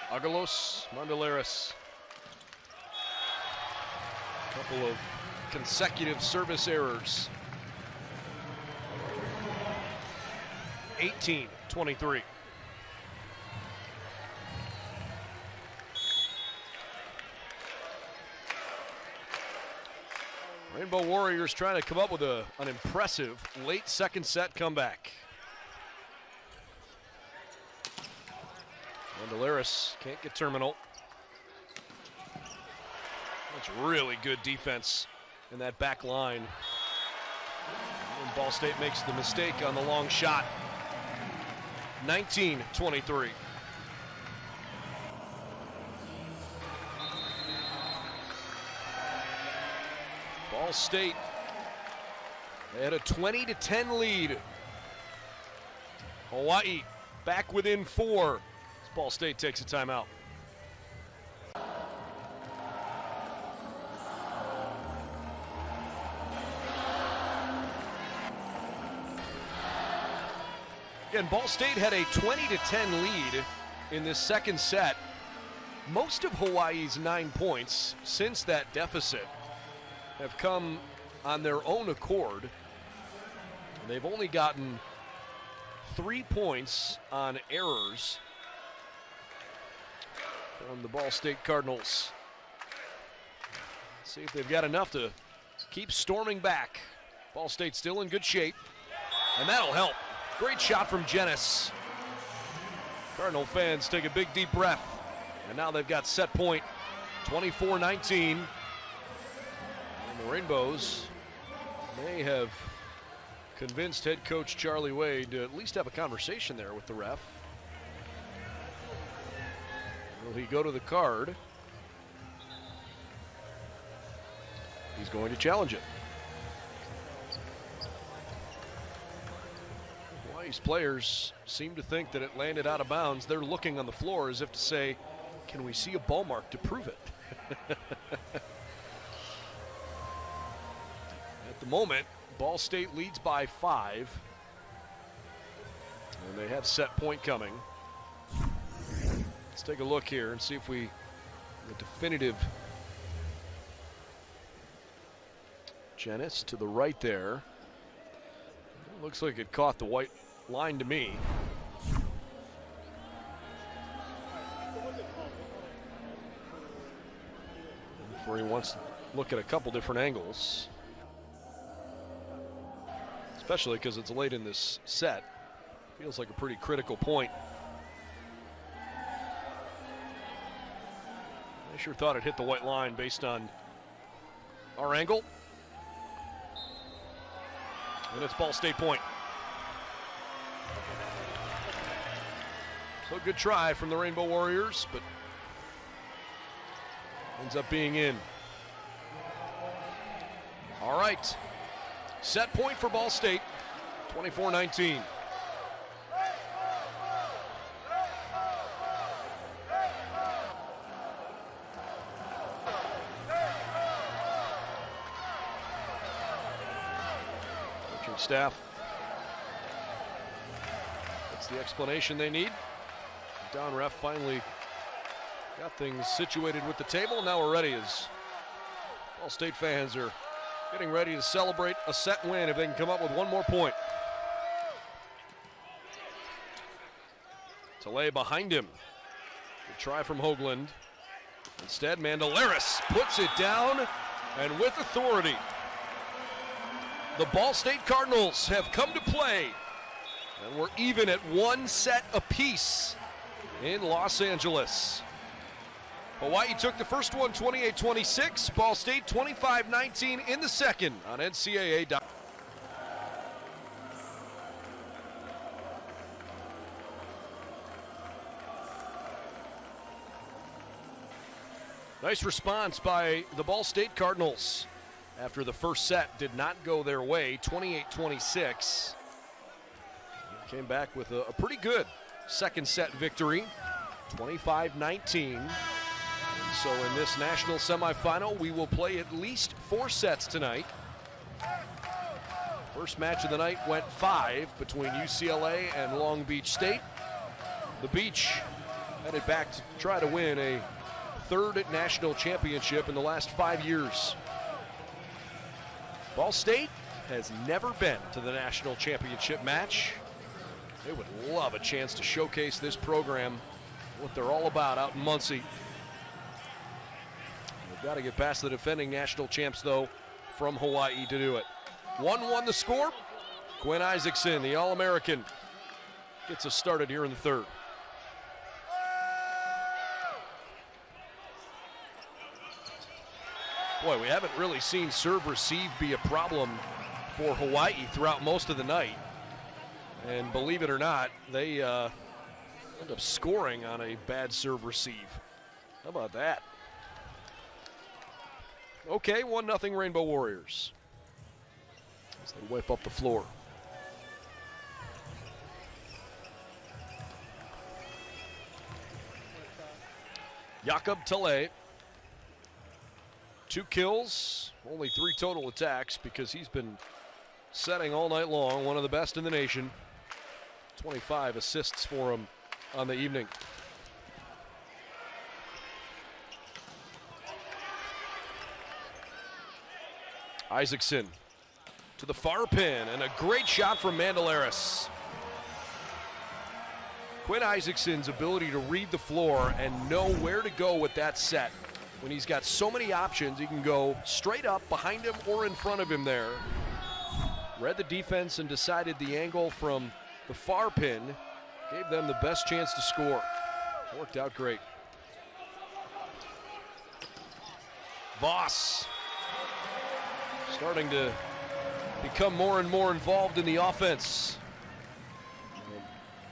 Agalos, Mandelaris. Couple of consecutive service errors. 18-23. Rainbow Warriors trying to come up with an impressive late second set comeback. Mandelaris can't get terminal. That's really good defense in that back line. And Ball State makes the mistake on the long shot. 19-23. Ball State, they had a 20-10 lead. Hawaii back within 4 as Ball State takes a timeout. Again, Ball State had a 20-10 lead in this second set. Most of Hawaii's 9 points since that deficit have come on their own accord. They've only gotten 3 points on errors from the Ball State Cardinals. Let's see if they've got enough to keep storming back. Ball State still in good shape, and that'll help. Great shot from Jenness. Cardinal fans take a big deep breath, and now they've got set point, 24-19. And the Rainbows may have convinced head coach Charlie Wade to at least have a conversation there with the ref. Will he go to the card? He's going to challenge it. Hawaii's players seem to think that it landed out of bounds. They're looking on the floor as if to say, can we see a ball mark to prove it? At the moment, Ball State leads by 5. And they have set point coming. Let's take a look here and see if we the definitive. Jenness to the right there. Looks like it caught the white line to me. Where he wants to look at a couple different angles, especially because it's late in this set. Feels like a pretty critical point. I sure thought it hit the white line based on our angle. And it's Ball State point. So good try from the Rainbow Warriors, but ends up being in. All right, set point for Ball State, 24-19. Coaching staff, that's the explanation they need. Don Ref finally got things situated with the table. Now we're ready as Ball State fans are getting ready to celebrate a set win if they can come up with one more point. Tele behind him. Good try from Hoagland. Instead, Mandelaris puts it down, and with authority. The Ball State Cardinals have come to play, and we're even at 1 set apiece in Los Angeles. Hawaii took the first one 28-26, Ball State 25-19 in the second on NCAA. Nice response by the Ball State Cardinals after the first set did not go their way, 28-26. Came back with a pretty good second set victory, 25-19. And so in this national semifinal, we will play at least 4 sets tonight. First match of the night went 5 between UCLA and Long Beach State. The Beach headed back to try to win a 3rd national championship in the last 5 years. Ball State has never been to the national championship match. They would love a chance to showcase this program, what they're all about out in Muncie. They've got to get past the defending national champs, though, from Hawaii to do it. 1-1 the score. Quinn Isaacson, the All-American, gets us started here in the third. Boy, we haven't really seen serve-receive be a problem for Hawaii throughout most of the night. And believe it or not, they end up scoring on a bad serve-receive. How about that? Okay, 1-0 Rainbow Warriors as they whip up the floor. Jakob Tale, 2 kills, only 3 total attacks because he's been setting all night long, one of the best in the nation. 25 assists for him on the evening. Isaacson to the far pin, and a great shot from Mandelaris. Quinn Isaacson's ability to read the floor and know where to go with that set. When he's got so many options, he can go straight up behind him or in front of him there. Read the defense and decided the angle from the far pin gave them the best chance to score. Worked out great. Voss starting to become more and more involved in the offense.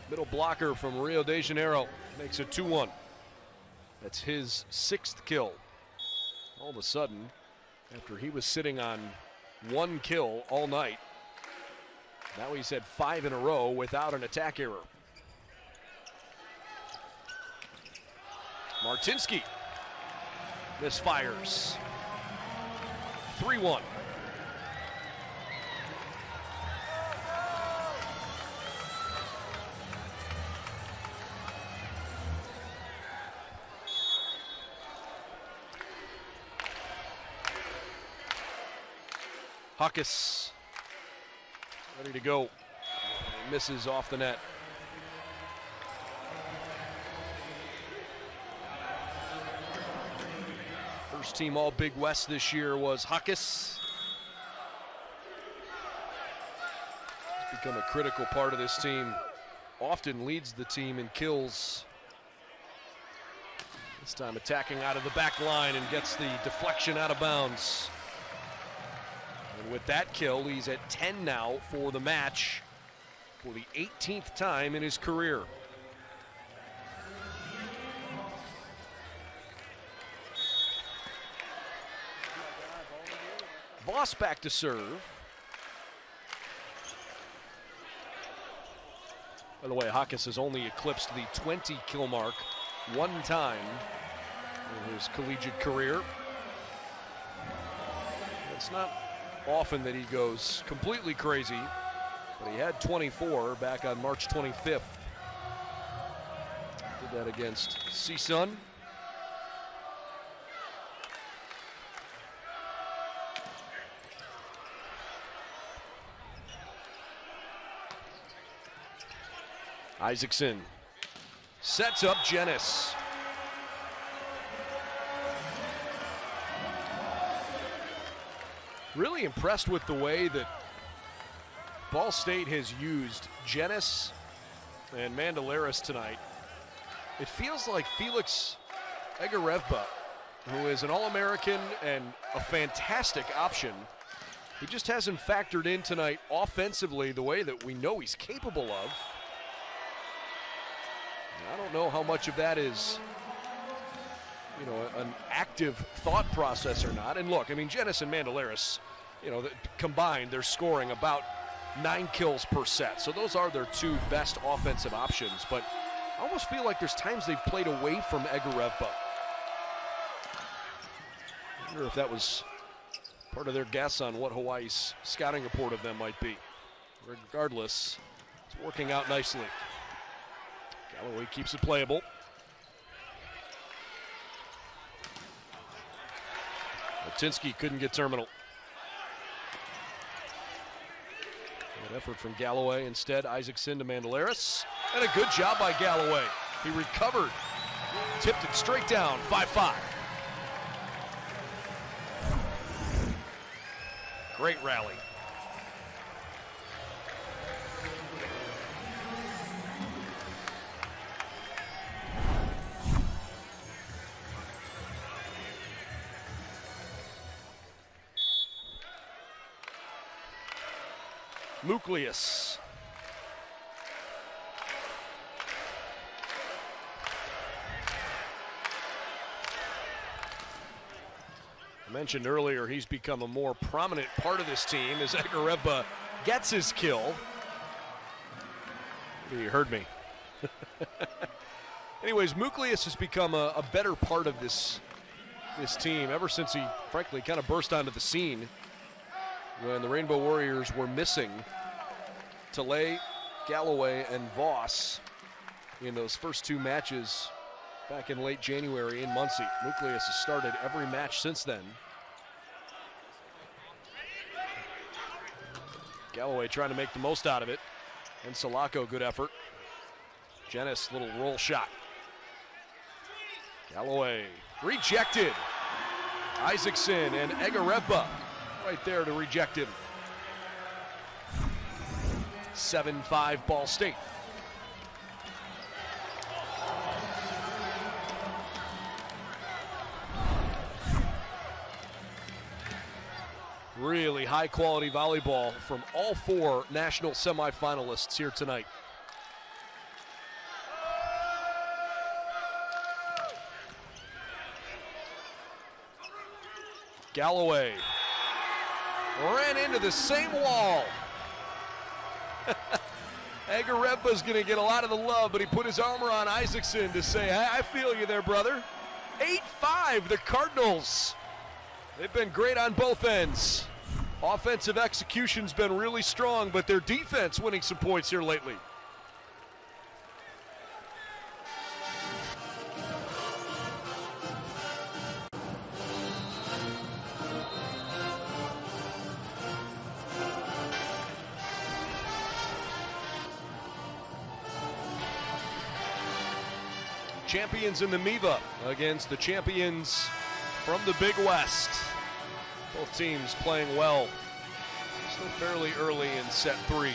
Middle blocker from Rio de Janeiro makes it 2-1. That's his 6th kill. All of a sudden, after he was sitting on 1 kill all night, now he's had 5 in a row without an attack error. Martinsky misfires. 3-1. Huckus ready to go. He misses off the net. First team all Big West this year was Huckus. He's become a critical part of this team. Often leads the team in kills. This time attacking out of the back line and gets the deflection out of bounds. And with that kill, he's at 10 now for the match for the 18th time in his career. Voss back to serve. By the way, Huckus has only eclipsed the 20 kill mark 1 time in his collegiate career. It's not often that he goes completely crazy, but he had 24 back on March 25th. Did that against CSUN. Isaacson sets up Jenis. Really impressed with the way that Ball State has used Jenis and Mandelaris tonight. It feels like Felix Egarevba, who is an All-American and a fantastic option, he just hasn't factored in tonight offensively the way that we know he's capable of. I don't know how much of that is, you know, an active thought process or not. And look, I mean, Jenis and Mandelaris, you know, combined, they're scoring about 9 kills per set. So those are their 2 best offensive options. But I almost feel like there's times they've played away from Egarevba. I wonder if that was part of their guess on what Hawaii's scouting report of them might be. Regardless, it's working out nicely. Galloway keeps it playable. Martinsky couldn't get terminal. Good effort from Galloway. Instead, Isaacson to Mandelaris. And a good job by Galloway. He recovered, tipped it straight down, 5-5. Great rally. Nucleus. I mentioned earlier he's become a more prominent part of this team as Egareva gets his kill. Maybe you heard me. Anyways, Nucleus has become a better part of this team ever since he, frankly, kind of burst onto the scene when the Rainbow Warriors were missing Tilley, Galloway, and Voss in those first two matches back in late January in Muncie. Nucleus has started every match since then. Galloway trying to make the most out of it. And Salako, good effort. Jenis, little roll shot. Galloway, rejected. Isaacson and Egareva right there to reject him. 7-5 Ball State. Really high quality volleyball from all four national semifinalists here tonight. Galloway ran into the same wall. Egareva's going to get a lot of the love, but he put his arm around Isaacson to say, I feel you there, brother. 8-5, the Cardinals. They've been great on both ends. Offensive execution's been really strong, but their defense winning some points here lately. Champions in the MIVA against the champions from the Big West. Both teams playing well. Still fairly early in set three.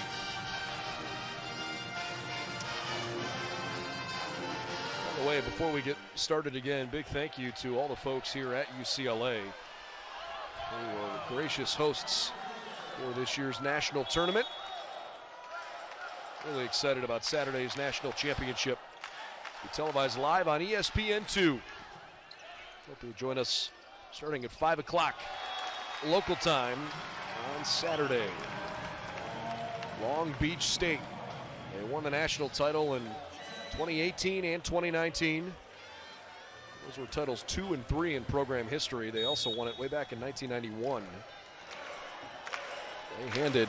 By the way, before we get started again, big thank you to all the folks here at UCLA who were gracious hosts for this year's national tournament. Really excited about Saturday's national championship. We televised live on ESPN2. Hope you'll join us starting at 5 o'clock local time on Saturday. Long Beach State. They won the national title in 2018 and 2019. Those were titles 2 and 3 in program history. They also won it way back in 1991. They handed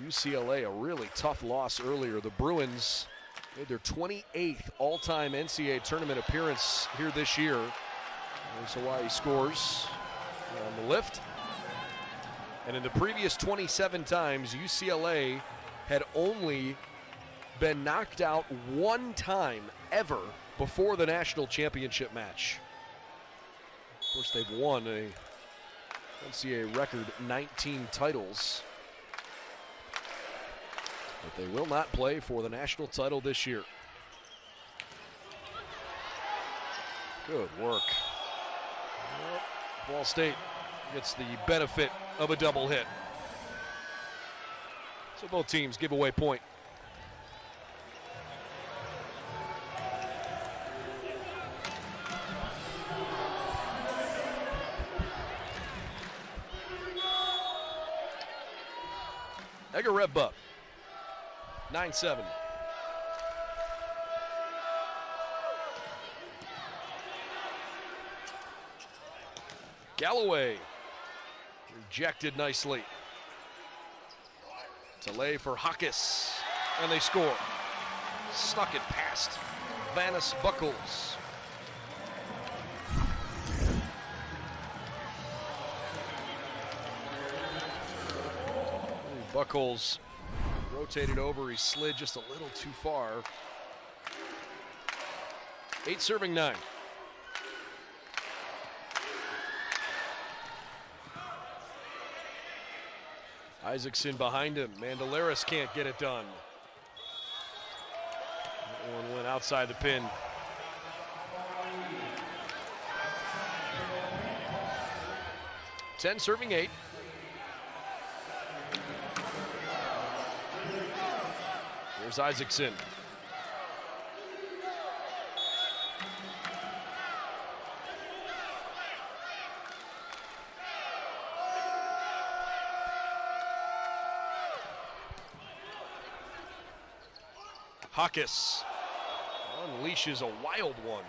UCLA a really tough loss earlier. The Bruins made their 28th all-time NCAA tournament appearance here this year. There's Hawaii scores on the lift. And in the previous 27 times, UCLA had only been knocked out one time ever before the national championship match. Of course, they've won a NCAA record 19 titles. But they will not play for the national title this year. Good work. Ball State gets the benefit of a double hit. So both teams give away point. Egareva, 9-7. Galloway rejected nicely. Tilley for Hawkes, and they score. Snuck it past Vanis Buckles. Buckles rotated over, he slid just a little too far. 8 serving 9. Isaacson behind him. Mandelaris can't get it done. That one went outside the pin. Ten serving 8. There's Isaacson. Hawkes unleashes a wild one.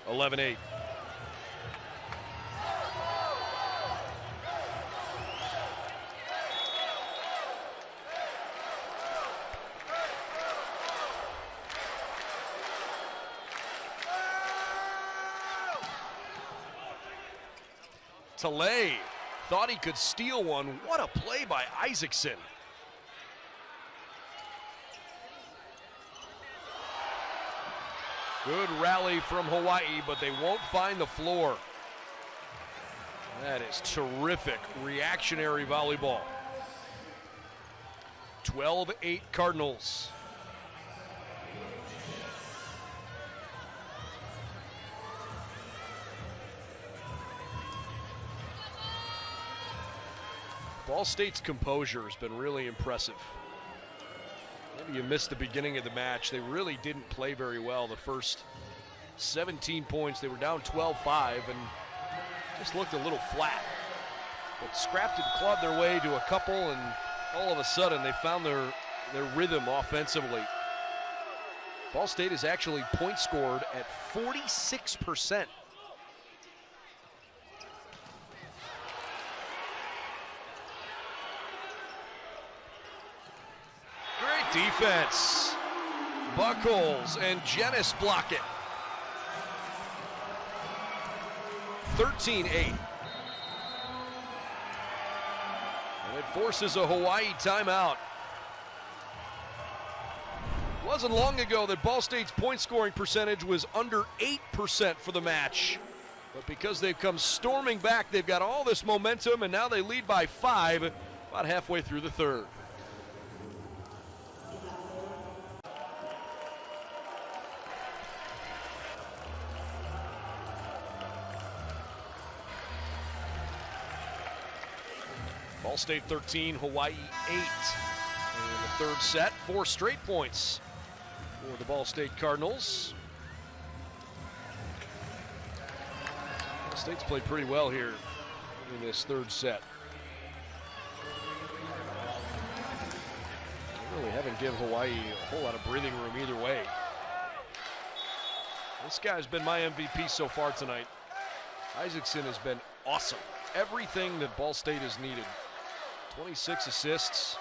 (11-8). Talay thought he could steal one. What a play by Isaacson. Good rally from Hawaii, but they won't find the floor. That is terrific reactionary volleyball. 12-8 Cardinals. Ball State's composure has been really impressive. Maybe you missed the beginning of the match. They really didn't play very well the first 17 points. They were down 12-5 and just looked a little flat. But scrapped and clawed their way to a couple, and all of a sudden they found their rhythm offensively. Ball State has actually point scored at 46%. Defense. Buckles and Jenness block it. 13-8. And it forces a Hawaii timeout. It wasn't long ago that Ball State's point scoring percentage was under 8% for the match. But because they've come storming back, they've got all this momentum, and now they lead by 5 about halfway through the third. Ball State 13, Hawaii 8. In the third set, 4 straight points for the Ball State Cardinals. Ball State's played pretty well here in this third set. They really haven't given Hawaii a whole lot of breathing room either way. This guy's been my MVP so far tonight. Isaacson has been awesome. Everything that Ball State has needed. 26 assists,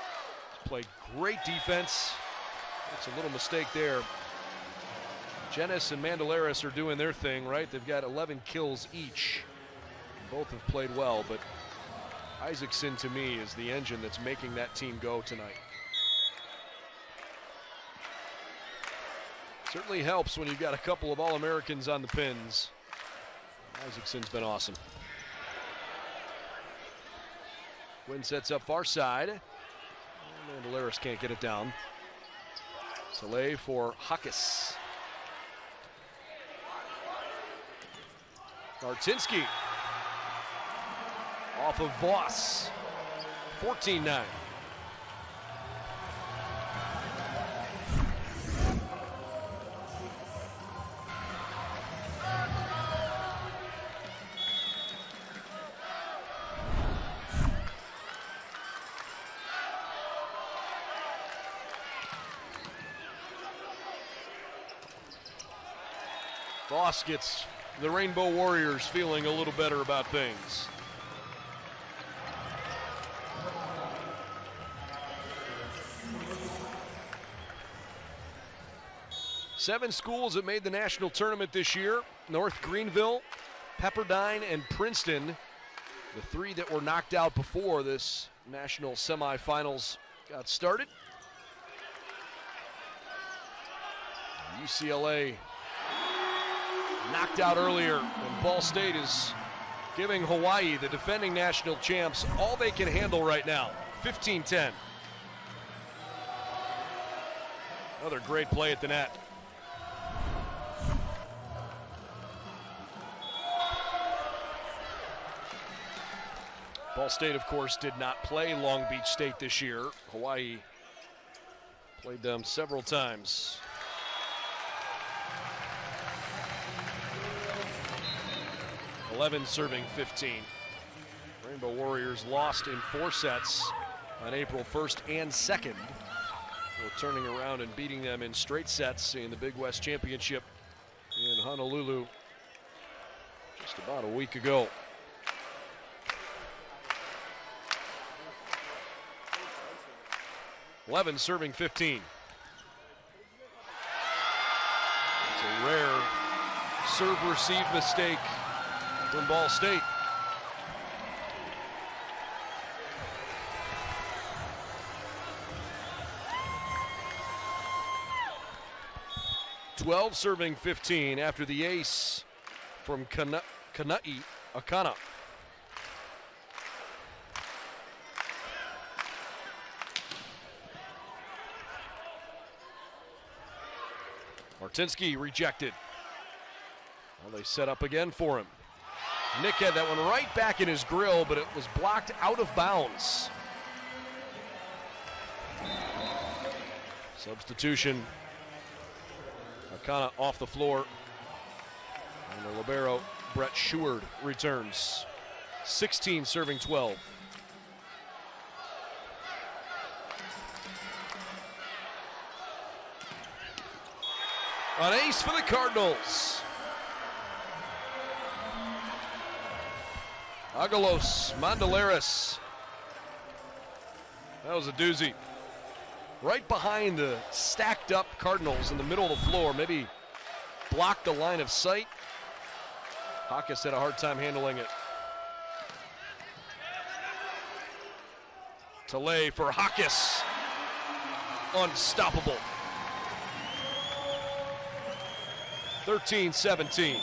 played great defense. That's a little mistake there. Jenness and Mandelaris are doing their thing, right? They've got 11 kills each. Both have played well, but Isaacson, to me, is the engine that's making that team go tonight. Certainly helps when you've got a couple of All-Americans on the pins. Isaacson's been awesome. Quinn sets up far side. Mandelaris can't get it down. Soleil for Hawkes. Martinsky off of Voss. 14-9. Voss gets the Rainbow Warriors feeling a little better about things. Seven schools that made the national tournament this year: North Greenville, Pepperdine, and Princeton. The 3 that were knocked out before this national semifinals got started. UCLA knocked out earlier, and Ball State is giving Hawaii, the defending national champs, all they can handle right now. 15-10. Another great play at the net. Ball Ball State, of course, did not play Long Beach State this year. Hawaii played them several times. (11 serving 15). Rainbow Warriors lost in 4 sets on April 1st and 2nd. Before turning around and beating them in straight sets in the Big West Championship in Honolulu just about a week ago. (11 serving 15). It's a rare serve-receive mistake from Ball State. (12 serving 15) after the ace from Kana'i Akana. Martinsky rejected. Well, they set up again for him. Nick had that one right back in his grill, but it was blocked out of bounds. Substitution. Akana off the floor. And the libero, Brett Sheward, returns. 16 serving 12. An ace for the Cardinals. Agalos Mandalaris. That was a doozy. Right behind the stacked up Cardinals in the middle of the floor. Maybe blocked the line of sight. Hawkes had a hard time handling it. Tele for Hawkes. Unstoppable. 13-17.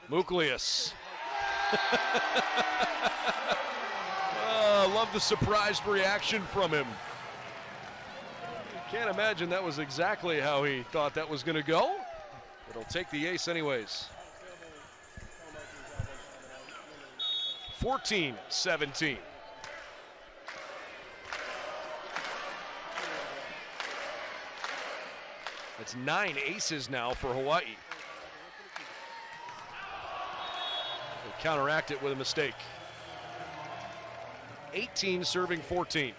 Muklius. Love the surprised reaction from him. Can't imagine that was exactly how he thought that was going to go, but he'll take the ace anyways. 14-17. It's 9 aces now for Hawaii. They counteract it with a mistake. 18 serving 14.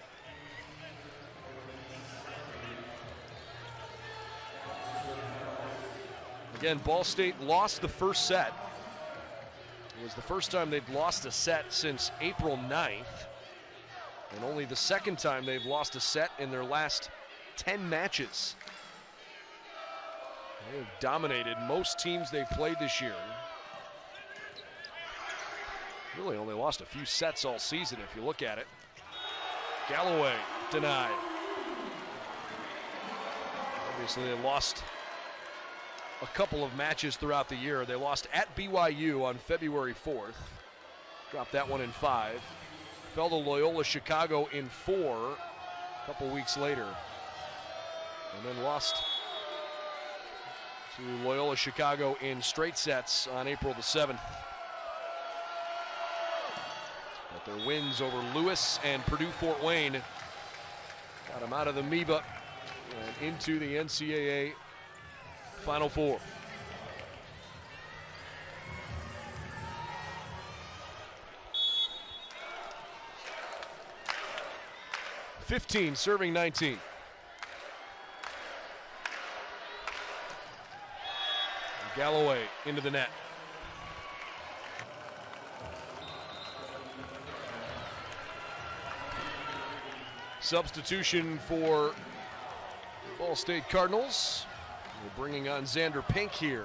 Again, Ball State lost the first set. It was the first time they'd lost a set since April 9th, and only the second time they've lost a set in their last 10 matches. They've dominated most teams they've played this year. Really only lost a few sets all season if you look at it. Galloway denied. Obviously they lost a couple of matches throughout the year. They lost at BYU on February 4th. Dropped that one in 5. Fell to Loyola Chicago in 4 a couple weeks later. And then lost to Loyola Chicago in straight sets on April the 7th. But their wins over Lewis and Purdue Fort Wayne got them out of the MEVA and into the NCAA Final Four. (15 serving 19). Galloway into the net. Substitution for Ball State Cardinals. We're bringing on Xander Pink here.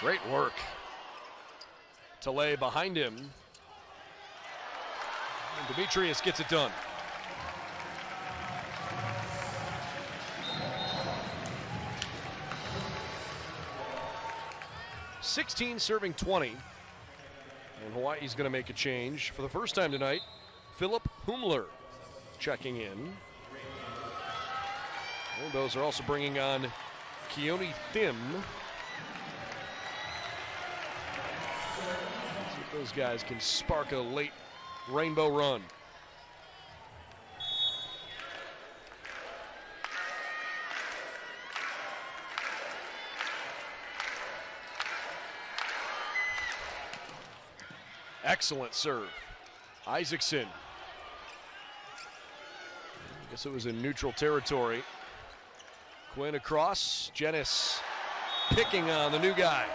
Great work. Talay behind him. And Demetrius gets it done. (16 serving 20). And Hawaii's going to make a change. For the first time tonight, Philip Humler checking in. Rainbows are also bringing on Keone Thim. See if those guys can spark a late Rainbow run. Excellent serve. Isaacson. I guess it was in neutral territory. Quinn across. Jenness picking on the new guy.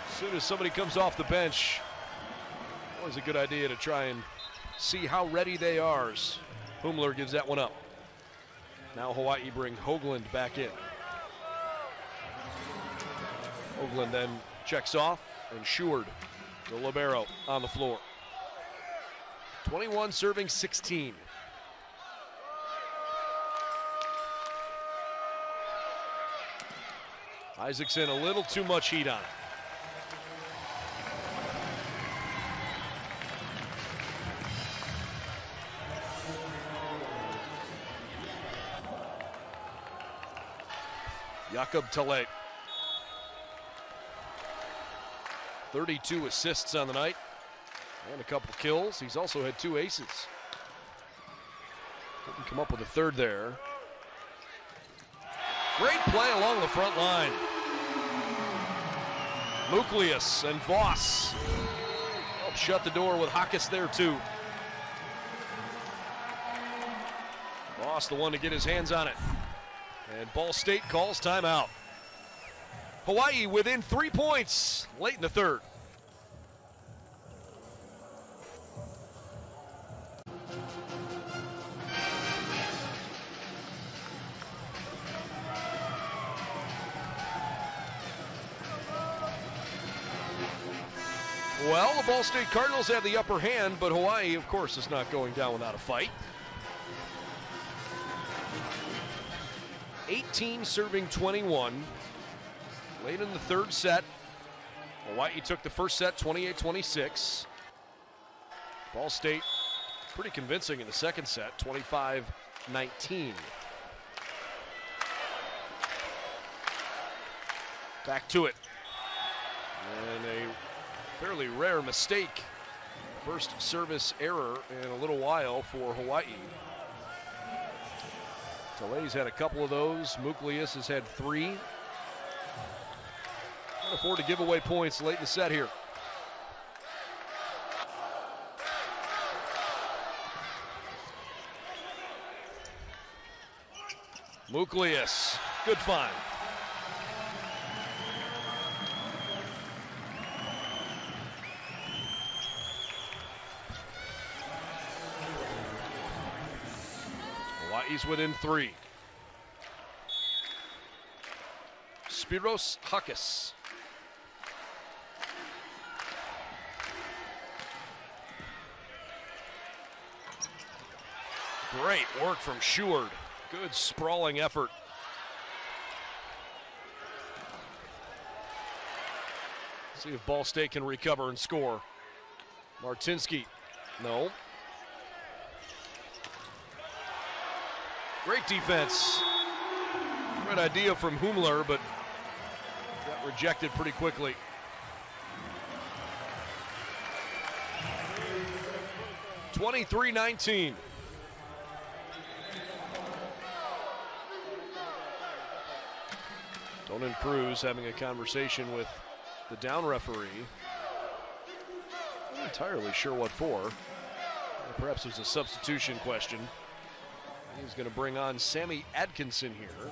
As soon as somebody comes off the bench, always a good idea to try and see how ready they are. Humler gives that one up. Now Hawaii bring Hoagland back in. Hoagland then checks off, and Sheward, the libero, on the floor. 21 serving 16. Isaacson a little too much heat on it. Jakob Talay. 32 assists on the night and a couple kills. He's also had 2 aces. Couldn't come up with a third there. Great play along the front line. Muklius and Voss help shut the door with Hakas there too. Voss the one to get his hands on it. And Ball State calls timeout. Hawaii within 3 points late in the third. Well, the Ball State Cardinals have the upper hand, but Hawaii, of course, is not going down without a fight. 18 serving 21. Late in the third set, Hawaii took the first set 28-26. Ball State pretty convincing in the second set, 25-19. Back to it. And a fairly rare mistake. First service error in a little while for Hawaii. Talay's had a couple of those. Muklius has had 3. Can't afford to give away points late in the set here. Muklius, good find. Hawaii's within 3. Spiros Hakas. Great work from Sheward. Good sprawling effort. See if Ball State can recover and score. Martinsky, no. Great defense. Great idea from Humler, but got rejected pretty quickly. (23-19). Donan Cruz having a conversation with the down referee. Not entirely sure what for. Perhaps it was a substitution question. He's going to bring on Sammy Atkinson here.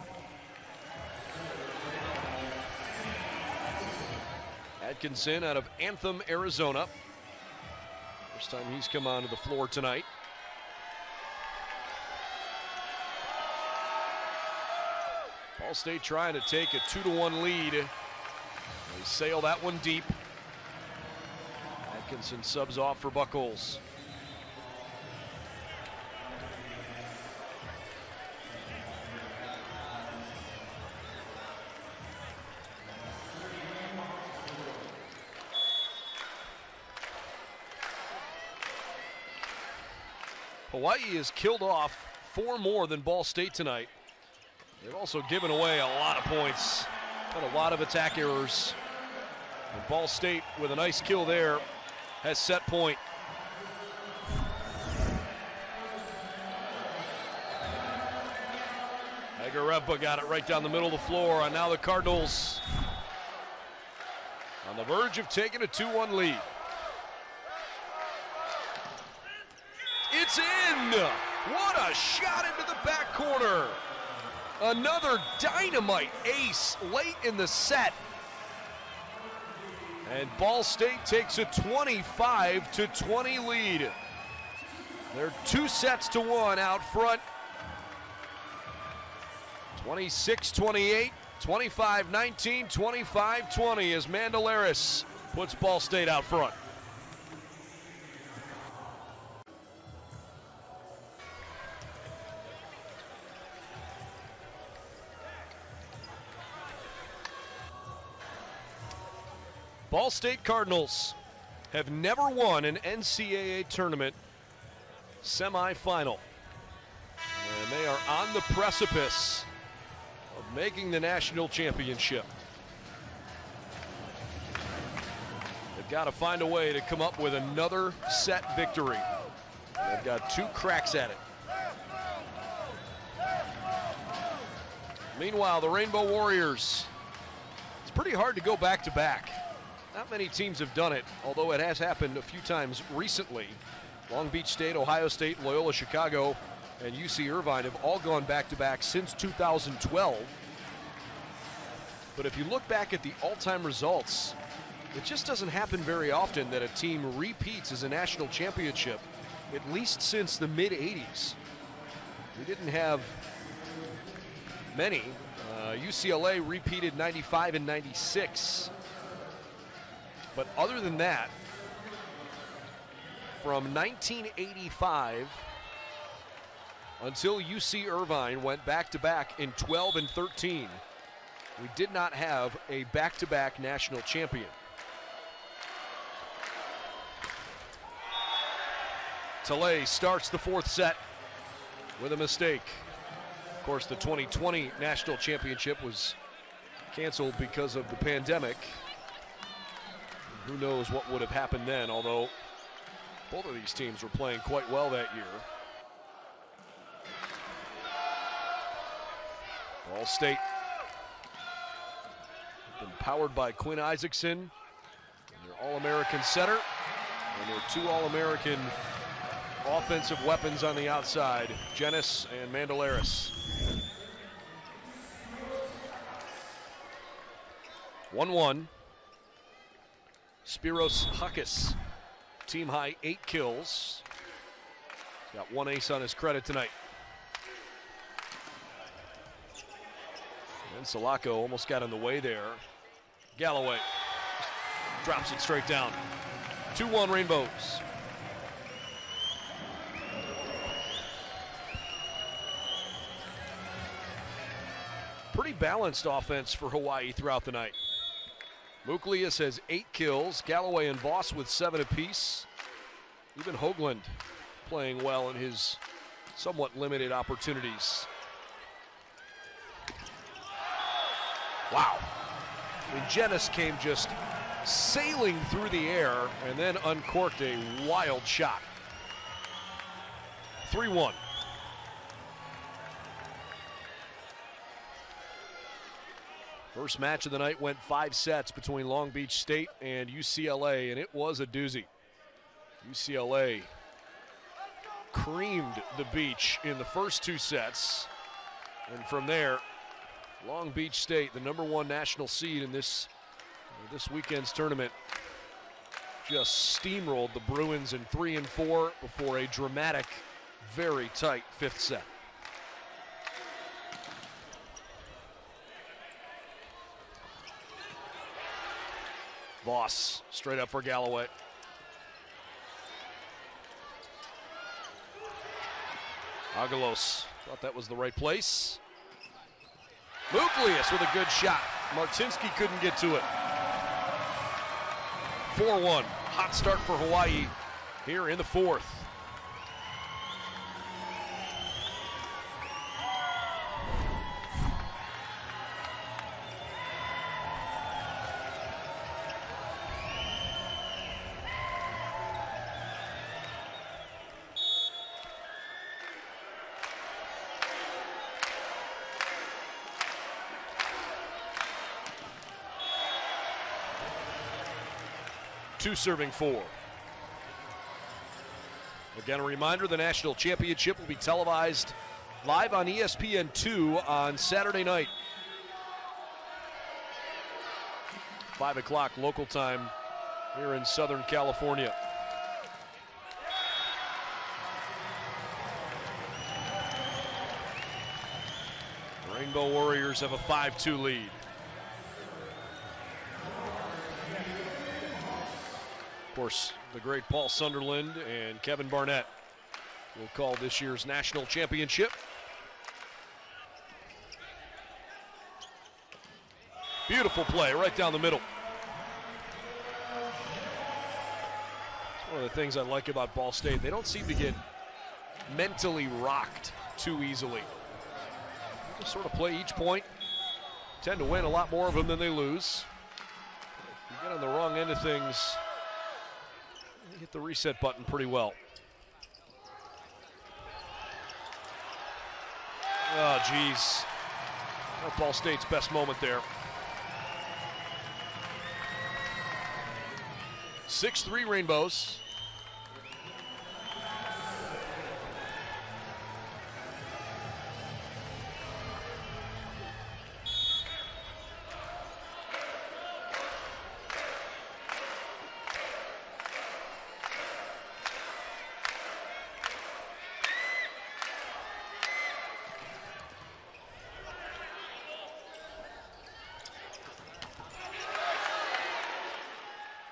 Atkinson out of Anthem, Arizona. First time he's come onto the floor tonight. Ball State trying to take a 2-1 lead. They sail that one deep. Atkinson subs off for Buckles. Hawaii has killed off 4 more than Ball State tonight. They've also given away a lot of points, had a lot of attack errors. And Ball State, with a nice kill there, has set point. Agarepa got it right down the middle of the floor, and now the Cardinals on the verge of taking a 2-1 lead. It's in! What a shot into the back corner. Another dynamite ace late in the set. And Ball State takes a 25-20 lead. They're 2 sets to 1 out front. 26-28, 25-19, 25-20 as Mandelaris puts Ball State out front. Ball State Cardinals have never won an NCAA tournament semifinal. And they are on the precipice of making the national championship. They've got to find a way to come up with another set victory. They've got 2 cracks at it. Meanwhile, the Rainbow Warriors, it's pretty hard to go back-to-back. Not many teams have done it, although it has happened a few times recently. Long Beach State, Ohio State, Loyola Chicago, and UC Irvine have all gone back-to-back since 2012. But if you look back at the all-time results, it just doesn't happen very often that a team repeats as a national championship, at least since the mid-'80s. We didn't have many. UCLA repeated 95 and 96. But other than that, from 1985 until UC Irvine went back-to-back in 12 and 13, we did not have a back-to-back national champion. Talay starts the 4th set with a mistake. Of course, the 2020 national championship was canceled because of the pandemic. Who knows what would have happened then, although both of these teams were playing quite well that year. Ball State been powered by Quinn Isaacson, their All-American setter, and their 2 All-American offensive weapons on the outside, Jenis and Mandelaris. 1-1. Spiros Huckus, team high 8 kills. He's got 1 ace on his credit tonight. And Salako almost got in the way there. Galloway drops it straight down. 2-1 Rainbows. Pretty balanced offense for Hawaii throughout the night. Muklius has 8 kills. Galloway and Voss with 7 apiece. Even Hoagland playing well in his somewhat limited opportunities. Wow. I mean, Jenis came just sailing through the air and then uncorked a wild shot. 3-1. First match of the night went 5 sets between Long Beach State and UCLA, and it was a doozy. UCLA creamed the beach in the first 2 sets, and from there, Long Beach State, the #1 national seed in this weekend's tournament, just steamrolled the Bruins in 3 and 4 before a dramatic, very tight 5th set. Voss straight up for Galloway. Agalos thought that was the right place. Muklius with a good shot. Martinsky couldn't get to it. 4-1. Hot start for Hawaii here in the fourth. Two serving four. Again, a reminder, the national championship will be televised live on ESPN2 on Saturday night. 5 o'clock local time here in Southern California. The Rainbow Warriors have a 5-2 lead. Of course, the great Paul Sunderland and Kevin Barnett will call this year's national championship. Beautiful play right down the middle. It's one of the things I like about Ball State. They don't seem to get mentally rocked too easily. They just sort of play each point, tend to win a lot more of them than they lose. If you get on the wrong end of things, hit the reset button pretty well. Oh, geez. Not Ball State's best moment there. 6-3 Rainbows.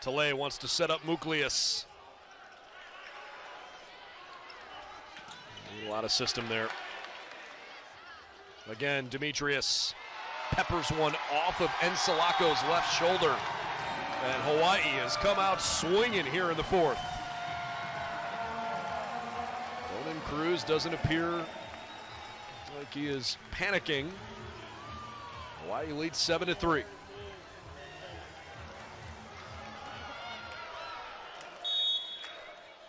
Tele wants to set up Muklius. A lot of system there. Again, Demetrius peppers one off of Ensalaco's left shoulder. And Hawaii has come out swinging here in the fourth. Ronan Cruz doesn't appear like he is panicking. Hawaii leads 7-3.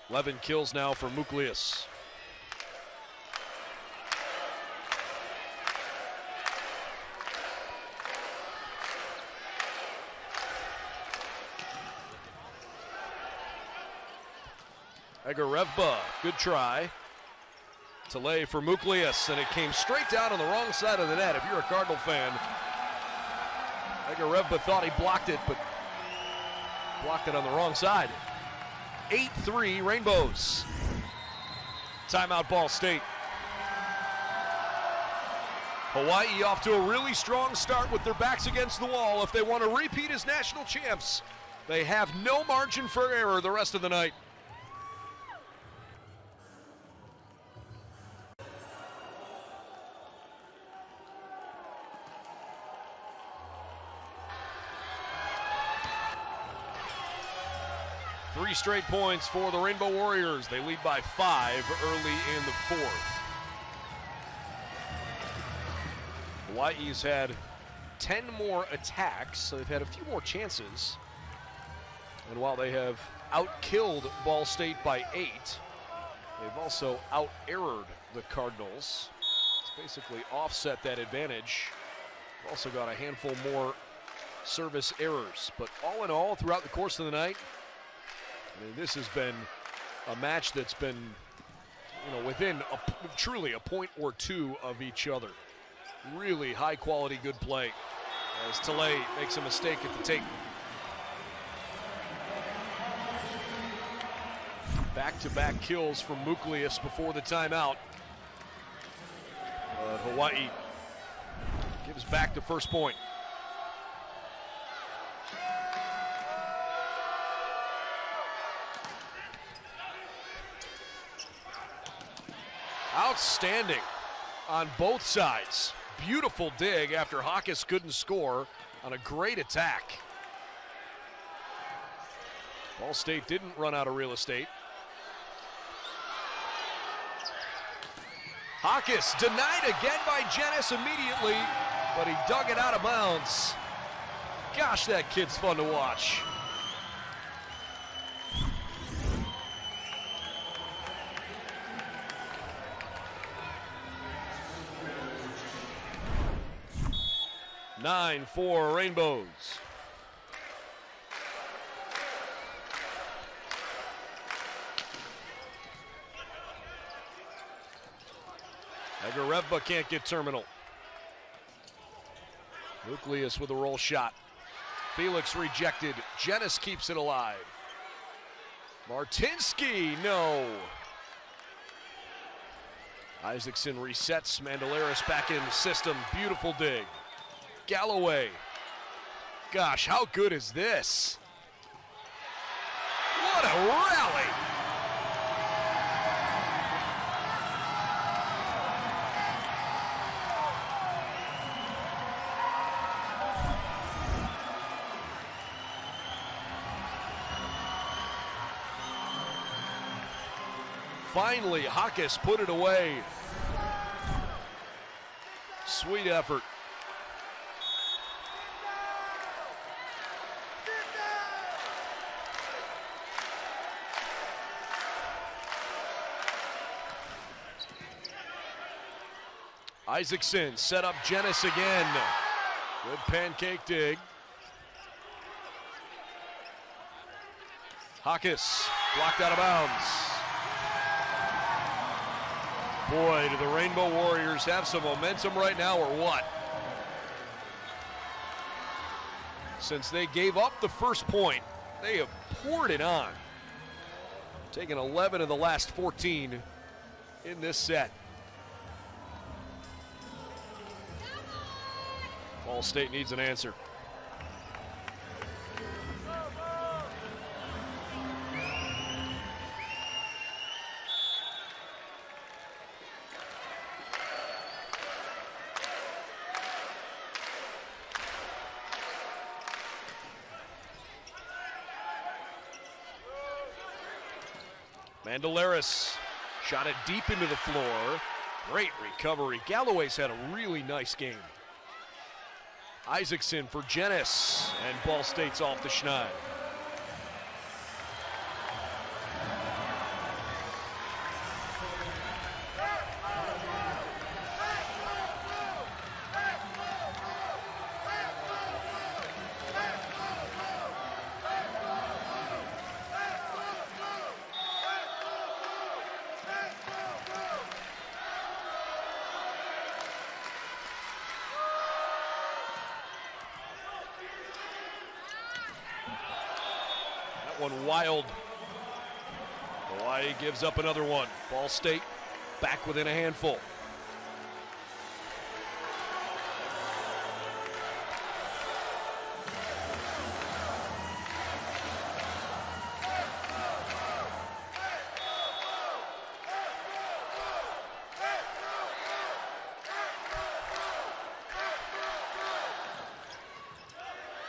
Eleven kills now for Muklius. Egarevba, good try. Tele for Muklius, and it came straight down on the wrong side of the net. If you're a Cardinal fan, Egarevba thought he blocked it, but blocked it on the wrong side. 8-3 Rainbows. Timeout Ball State. Hawaii off to a really strong start with their backs against the wall. If they want to repeat as national champs, they have no margin for error the rest of the night. Three straight points for the Rainbow Warriors. They lead by 5 early in the fourth. Hawaii's had 10 more attacks, so they've had a few more chances. And while they have outkilled Ball State by 8, they've also out-errored the Cardinals. It's basically offset that advantage. They've also got a handful more service errors. But all in all, throughout the course of the night, I mean, this has been a match that's been, within truly a point or two of each other. Really high-quality, good play as Tele makes a mistake at the tape. Back-to-back kills from Muklius before the timeout. Hawaii gives back the first point. Outstanding on both sides. Beautiful dig after Hawkes couldn't score on a great attack. Ball State didn't run out of real estate. Hawkes denied again by Jenness immediately, but he dug it out of bounds. Gosh, that kid's fun to watch. 9-4 Rainbows. Egarevba can't get terminal. Nucleus with a roll shot. Felix rejected. Jenness keeps it alive. Martinsky, no. Isaacson resets. Mandelaris back in the system. Beautiful dig. Galloway. Gosh, how good is this? What a rally! Finally, Hawkes put it away. Sweet effort. Isaacson set up Jenness again. Good pancake dig. Hawkes blocked out of bounds. Boy, do the Rainbow Warriors have some momentum right now or what? Since they gave up the first point, they have poured it on. Taken 11 of the last 14 in this set. Ball State needs an answer. Mandelaris shot it deep into the floor. Great recovery. Galloway's had a really nice game. Isaacson for Jenness, and Ball State's off the schneid. One wild. Hawaii gives up another one. Ball State back within a handful.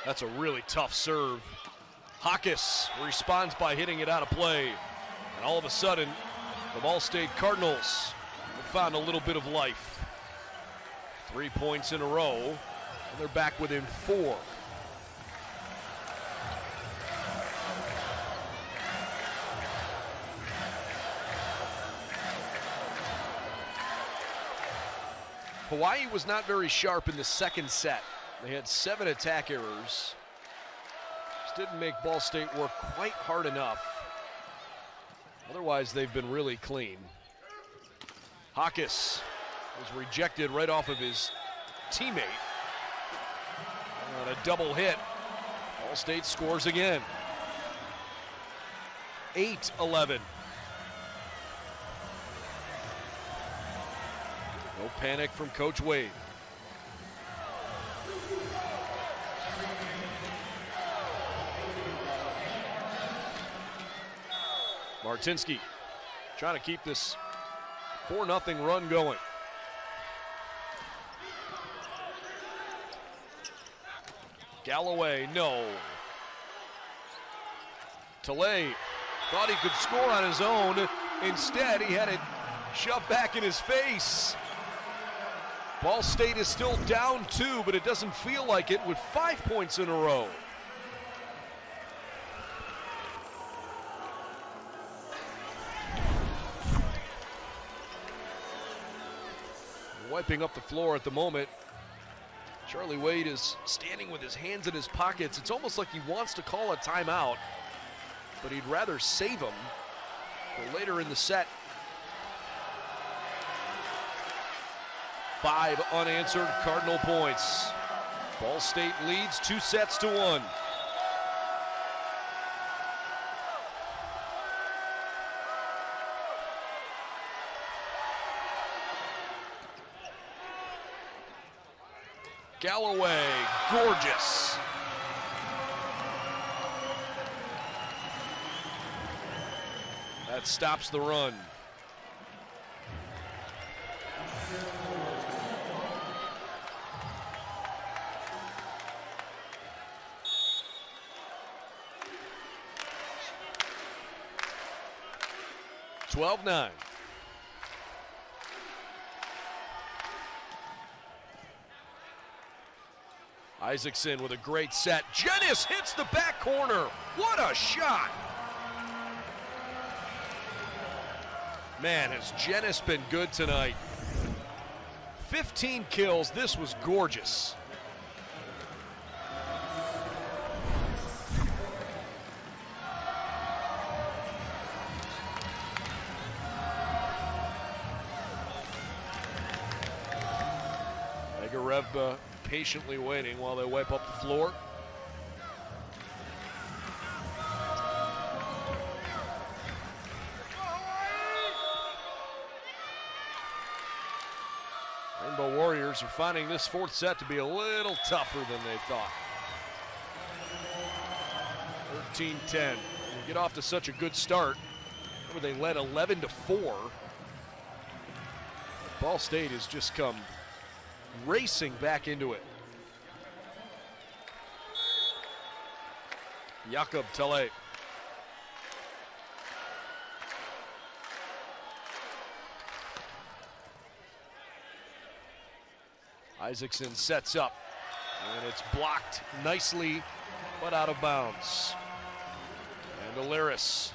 That's a really tough serve. Hawkes responds by hitting it out of play. And all of a sudden, the Ball State Cardinals have found a little bit of life. 3 points in a row, and they're back within 4. Hawaii was not very sharp in the second set. They had 7 attack errors. Didn't make Ball State work quite hard enough. Otherwise, they've been really clean. Hawkes was rejected right off of his teammate. On a double hit, Ball State scores again. 8-11. No panic from Coach Wade. Martinsky trying to keep this 4-0 run going. Galloway, no. Talay thought he could score on his own. Instead, he had it shoved back in his face. Ball State is still down 2, but it doesn't feel like it with 5 points in a row. Wiping up the floor at the moment. Charlie Wade is standing with his hands in his pockets. It's almost like he wants to call a timeout, but he'd rather save him for later in the set. 5 unanswered Cardinal points. Ball State leads 2-1. Galloway, gorgeous. That stops the run. (12-9). Isaacson with a great set. Jenness hits the back corner. What a shot. Man, has Jenness been good tonight. 15 kills. This was gorgeous. Egarevba patiently waiting while they wipe up the floor. Rainbow Warriors are finding this 4th set to be a little tougher than they thought. 13-10. You get off to such a good start. Remember, they led 11-4. Ball State has just come racing back into it. Jakob Talay. Isaacson sets up, and it's blocked nicely, but out of bounds. And Alaris.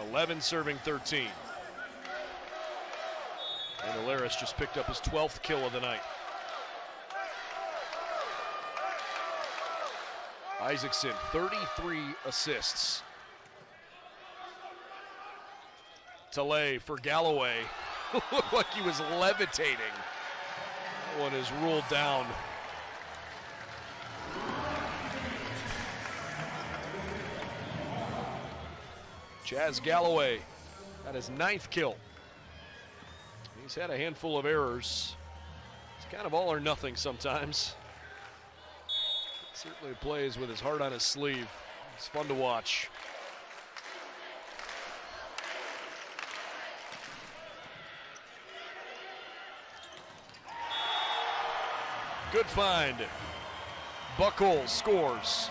(11 serving 13). And Alaris just picked up his 12th kill of the night. Isaacson, 33 assists. Talay for Galloway. Looked like he was levitating. That one is ruled down. Chaz Galloway got his 9th kill. He's had a handful of errors. It's kind of all or nothing sometimes. Certainly plays with his heart on his sleeve. It's fun to watch. Good find. Buckle scores.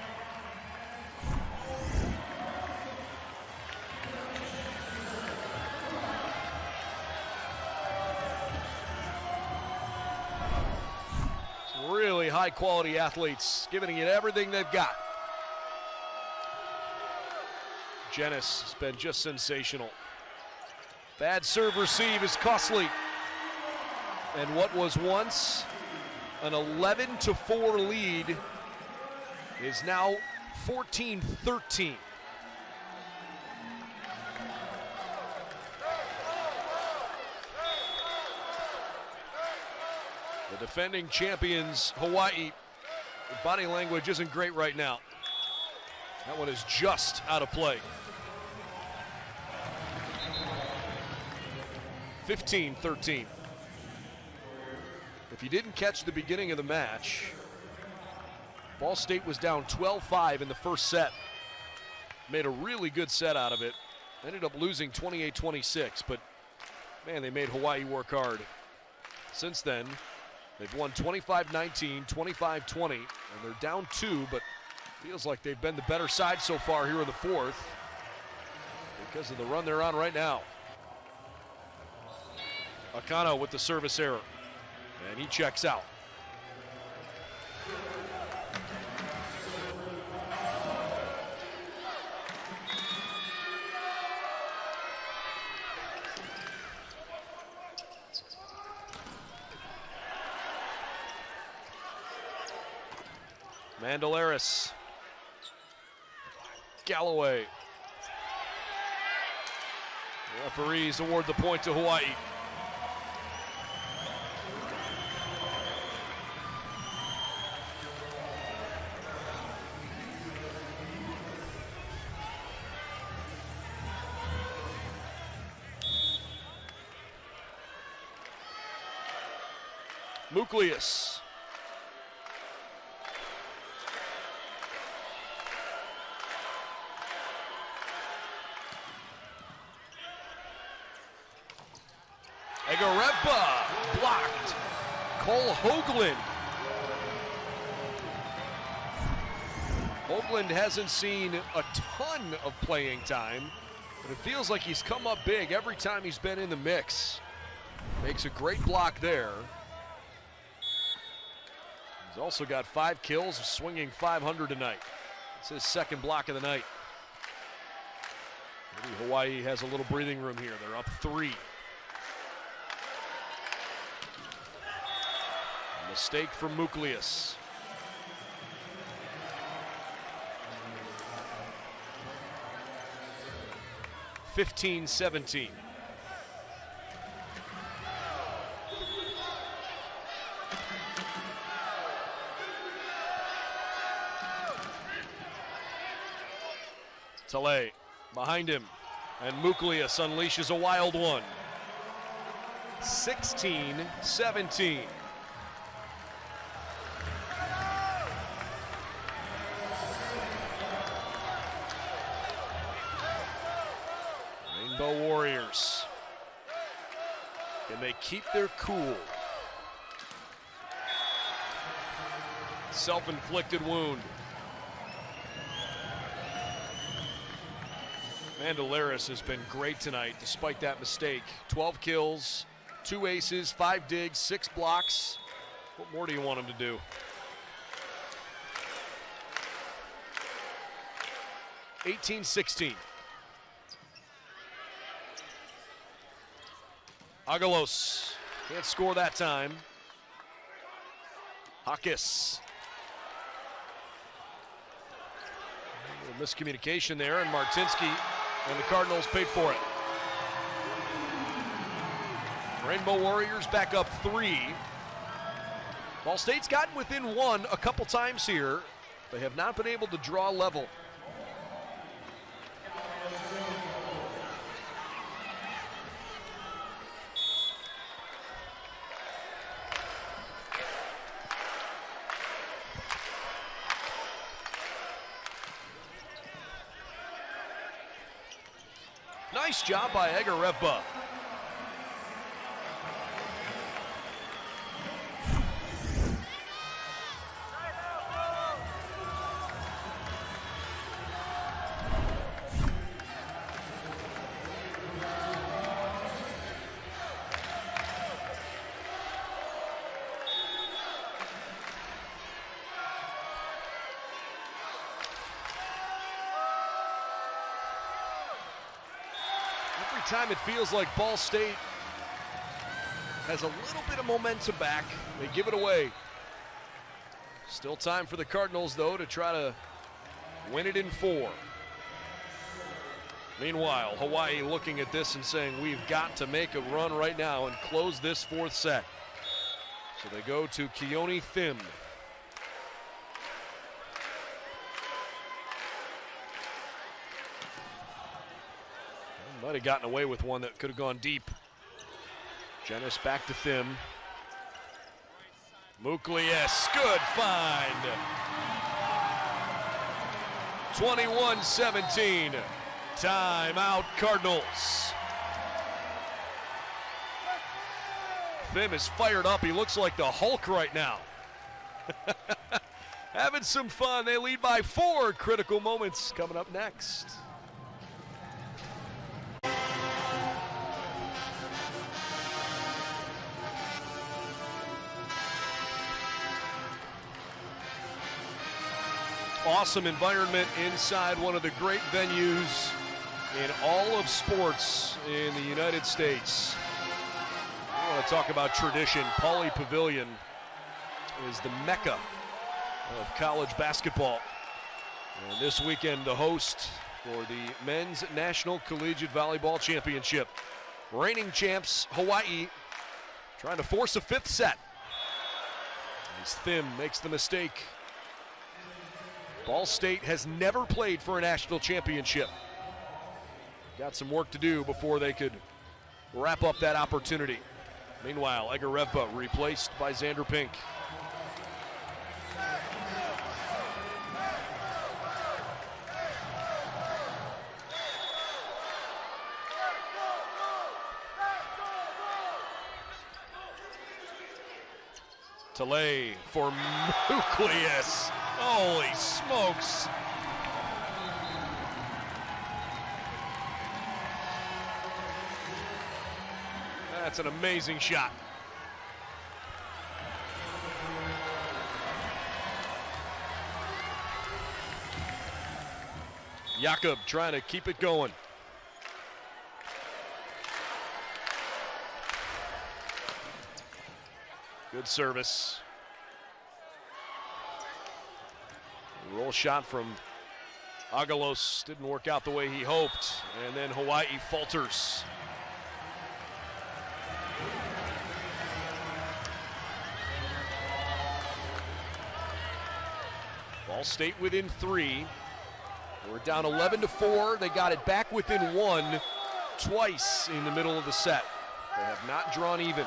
Some really high quality athletes giving it everything they've got. Jenness has been just sensational. Bad serve receive is costly. And what was once an 11-4 lead is now 14-13. The defending champions, Hawaii, their body language isn't great right now. That one is just out of play. 15-13. If you didn't catch the beginning of the match, Ball State was down 12-5 in the first set. made a really good set out of it. Ended up losing 28-26, but man, they made Hawaii work hard. Since then, they've won 25-19, 25-20, and they're down 2, but feels like they've been the better side so far here in the fourth because of the run they're on right now. Akano with the service error, and he checks out. Mandelaris. Galloway. The referees award the point to Hawaii. Muklius. Egarepa blocked. Cole Hoagland. Hoagland hasn't seen a ton of playing time, but it feels like he's come up big every time he's been in the mix. Makes a great block there. He's also got 5 kills, swinging .500 tonight. It's his second block of the night. Maybe Hawaii has a little breathing room here. They're up 3. Mistake from Muklius. (15-17). Tale behind him, and Muklius unleashes a wild one. 16-17. Rainbow Warriors. Can they keep their cool? Self-inflicted wound. Mandelaris has been great tonight despite that mistake. 12 kills, 2 aces, 5 digs, 6 blocks. What more do you want him to do? (18-16). Agalos can't score that time. Hakis. A little miscommunication there, and Martinsky and the Cardinals paid for it. Rainbow Warriors back up 3. Ball State's gotten within 1 a couple times here. They have not been able to draw level. Nice job by Egarepa. Time it feels like Ball State has a little bit of momentum back, they give it away. Still time for the Cardinals, though, to try to win it in 4. Meanwhile, Hawaii looking at this and saying, we've got to make a run right now and close this 4th set. So they go to Keone Thim. Might have gotten away with one that could have gone deep. Jenis back to Thim. Muklius, good find. 21-17. Timeout, Cardinals. Thim is fired up. He looks like the Hulk right now. Having some fun. They lead by 4. Critical moments coming up next. Awesome environment inside one of the great venues in all of sports in the United States. I want to talk about tradition. Pauley Pavilion is the mecca of college basketball. And this weekend, the host for the Men's National Collegiate Volleyball Championship. Reigning champs, Hawaii, trying to force a 5th set. As Thim makes the mistake. Ball State has never played for a national championship. Got some work to do before they could wrap up that opportunity. Meanwhile, Egarevba replaced by Xander Pink. Delay for Nucleus. Holy smokes. That's an amazing shot. Jakob trying to keep it going. Good service. Roll shot from Agalos didn't work out the way he hoped, and then Hawaii falters. Ball State within 3. We're down 11-4. They got it back within 1 twice in the middle of the set. They have not drawn even.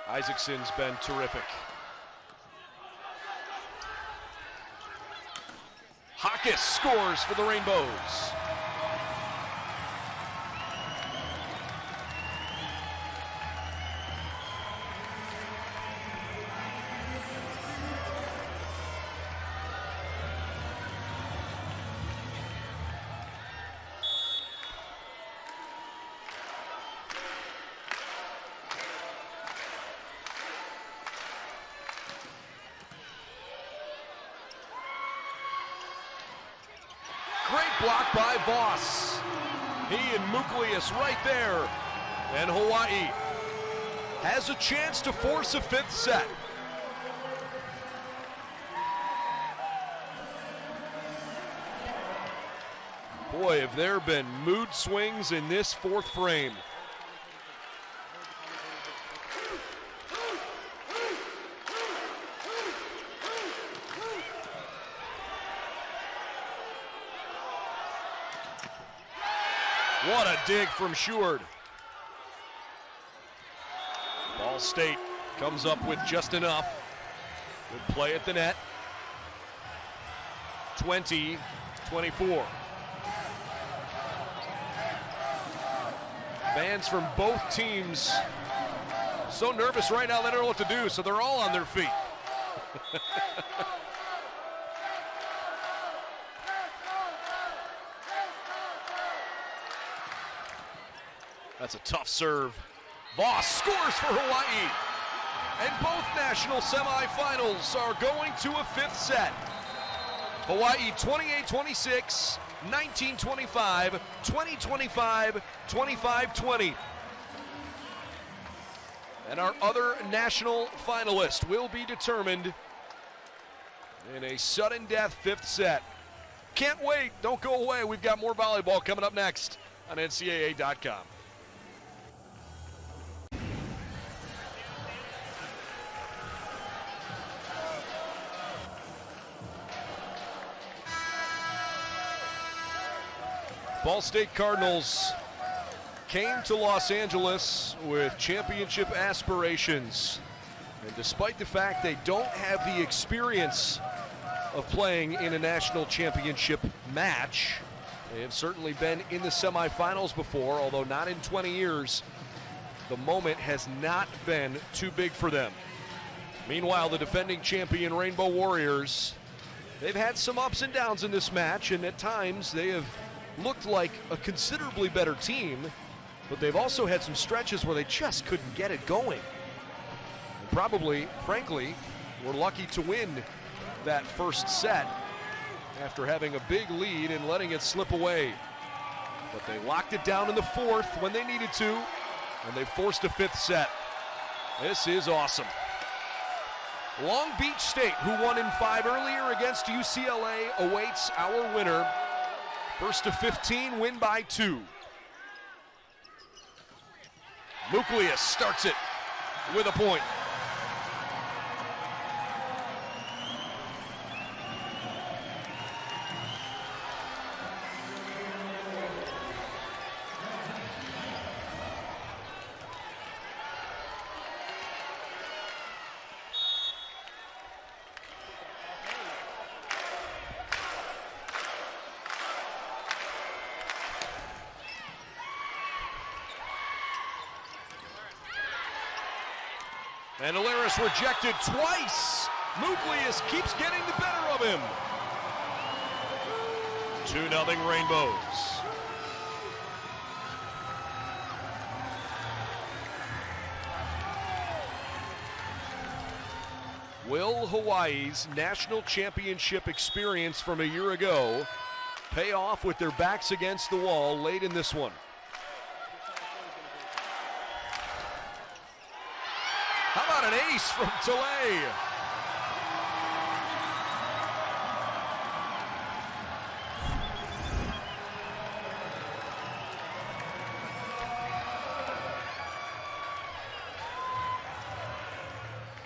Isaacson's been terrific. Hawkes scores for the Rainbows. Great block by Voss. He and Nucleus right there. And Hawaii has a chance to force a 5th set. Boy, have there been mood swings in this 4th frame. What a dig from Schuard. Ball State comes up with just enough. Good play at the net. 20-24. Fans from both teams so nervous right now they don't know what to do, so they're all on their feet. That's a tough serve. Voss scores for Hawaii. And both national semifinals are going to a 5th set. Hawaii 28-26, 19-25, 20-25, 25-20. And our other national finalist will be determined in a sudden death 5th set. Can't wait. Don't go away. We've got more volleyball coming up next on NCAA.com. Ball State Cardinals came to Los Angeles with championship aspirations. And despite the fact they don't have the experience of playing in a national championship match, they have certainly been in the semifinals before, although not in 20 years. The moment has not been too big for them. Meanwhile, the defending champion Rainbow Warriors, they've had some ups and downs in this match, and at times they have looked like a considerably better team, but they've also had some stretches where they just couldn't get it going. And probably, frankly, were lucky to win that first set after having a big lead and letting it slip away. But they locked it down in the fourth when they needed to, and they forced a fifth set. This is awesome. Long Beach State, who won in 5 earlier against UCLA, awaits our winner. First to 15, win by 2. Muklius starts it with a point. And Alaris rejected twice. Muklius keeps getting the better of him. 2-0 Rainbows. Will Hawaii's national championship experience from a year ago pay off with their backs against the wall late in this one? How about an ace from Tilley?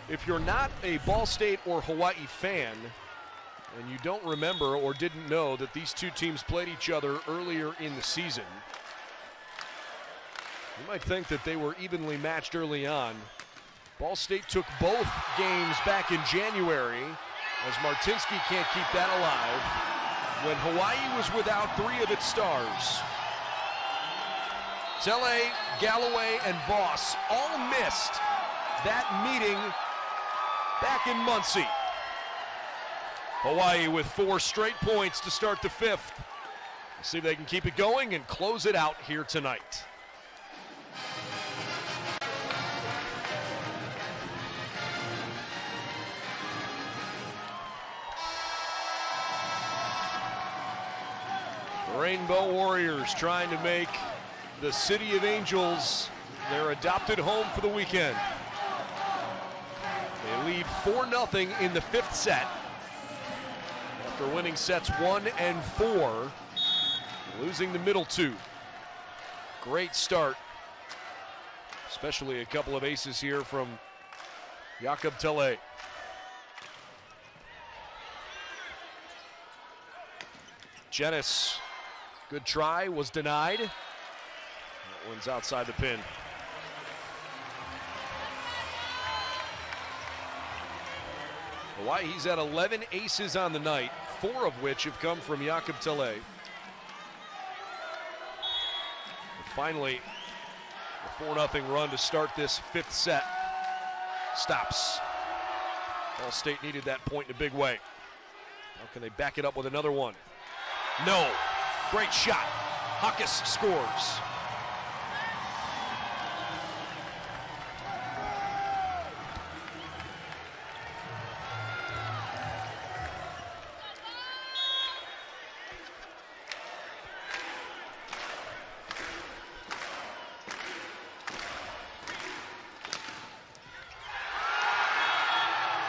If you're not a Ball State or Hawaii fan, and you don't remember or didn't know that these two teams played each other earlier in the season, you might think that they were evenly matched early on. Ball State took both games back in January, as Martinsky can't keep that alive, when Hawaii was without 3 of its stars. Tele, Galloway, and Voss all missed that meeting back in Muncie. Hawaii with 4 straight points to start the 5th. Let's see if they can keep it going and close it out here tonight. Rainbow Warriors trying to make the City of Angels their adopted home for the weekend. They lead 4-0 in the 5th set after winning sets 1 and 4, losing the middle 2. Great start, especially a couple of aces here from Jakob Tele. Jenis, good try, was denied. That one's outside the pin. Hawaii, he's had 11 aces on the night, 4 of which have come from Jakob Tele. Finally, the 4-0 run to start this 5th set stops. Ball State needed that point in a big way. How can they back it up with another one? No. Great shot. Huckus scores.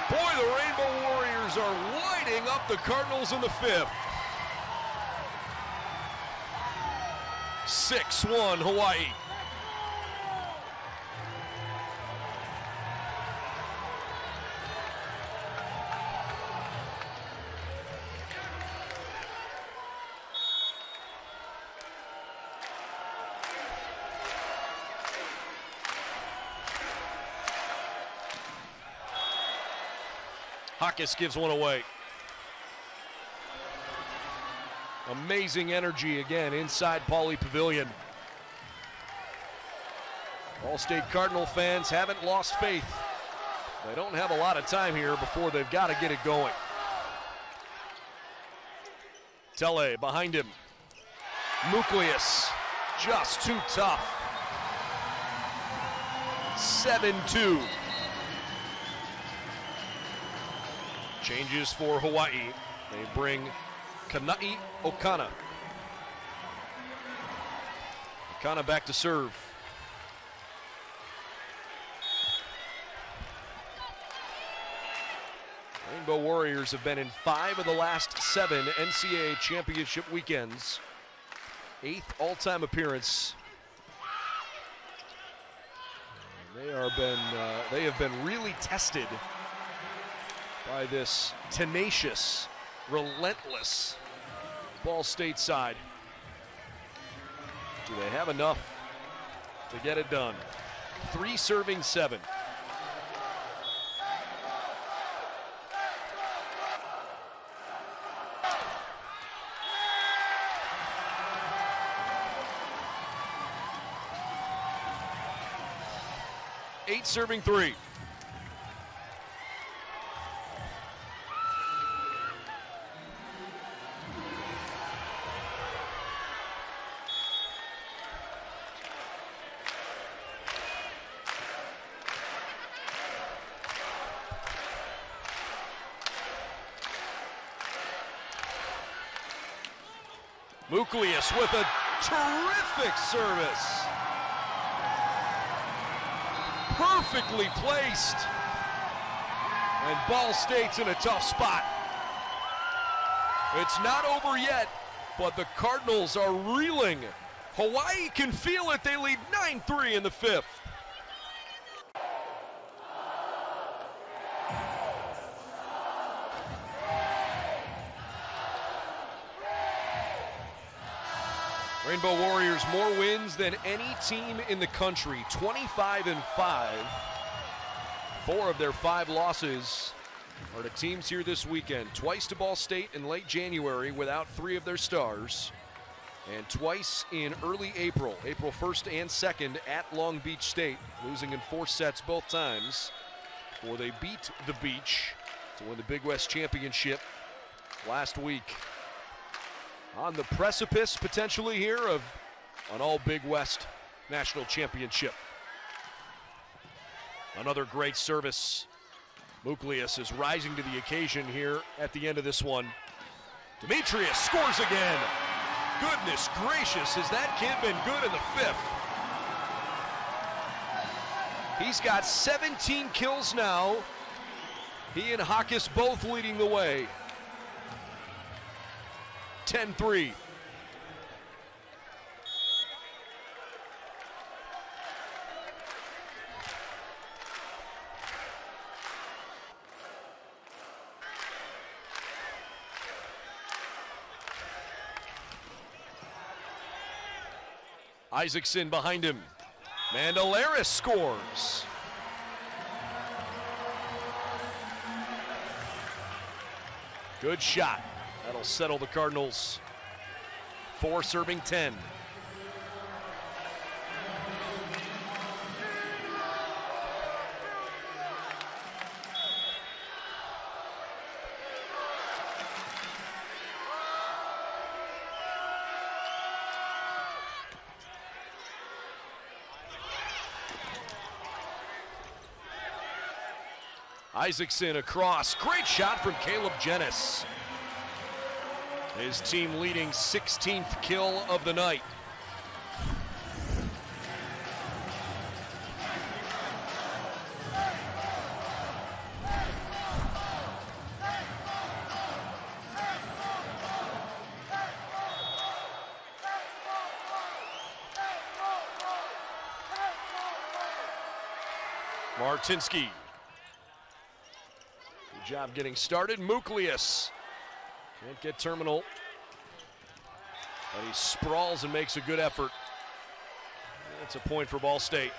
Boy, the Rainbow Warriors are lighting up the Cardinals in the 5th. 6-1 Hawaii. Hawkes gives one away. Amazing energy again inside Pauley Pavilion. Ball State Cardinal fans haven't lost faith. They don't have a lot of time here before they've got to get it going. Tele behind him. Nucleus just too tough. 7-2. Changes for Hawaii. They bring Kana'i Okana. Okana back to serve. Rainbow Warriors have been in 5 of the last 7 NCAA championship weekends. 8th all-time appearance. They have been really tested by this tenacious, relentless Ball State side. Do they have enough to get it done? 3 serving 7. Serving 3. Nucleus with a terrific service. Perfectly placed. And Ball State's in a tough spot. It's not over yet, but the Cardinals are reeling. Hawaii can feel it. They lead 9-3 in the 5th. Rainbow Warriors more wins than any team in the country, 25-5. 4 of their 5 losses are to teams here this weekend. Twice to Ball State in late January without 3 of their stars. And twice in early April, April 1st and 2nd at Long Beach State, losing in 4 sets both times before they beat the Beach to win the Big West Championship last week. On the precipice, potentially here, of an all Big West National Championship. Another great service. Nucleus is rising to the occasion here at the end of this one. Demetrius scores again. Goodness gracious, has that kid been good in the 5th? He's got 17 kills now. He and Hawkes both leading the way. 10-3. Isaacson behind him. Mandelaris scores. Good shot. That'll settle the Cardinals. 4 serving 10. Isaacson across. Great shot from Caleb Jennis. His team leading 16th kill of the night. Martinsky. Good job getting started. Nucleus. Can't get terminal. But he sprawls and makes a good effort. That's a point for Ball State.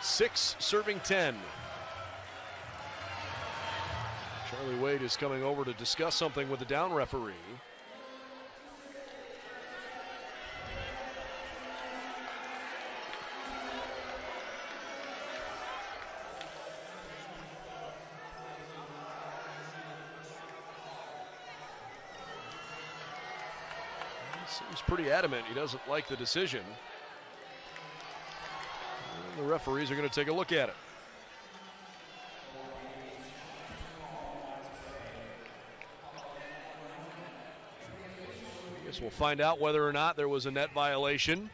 6 serving 10. Charlie Wade is coming over to discuss something with the down referee. Seems pretty adamant he doesn't like the decision. And the referees are going to take a look at it. I guess we'll find out whether or not there was a net violation.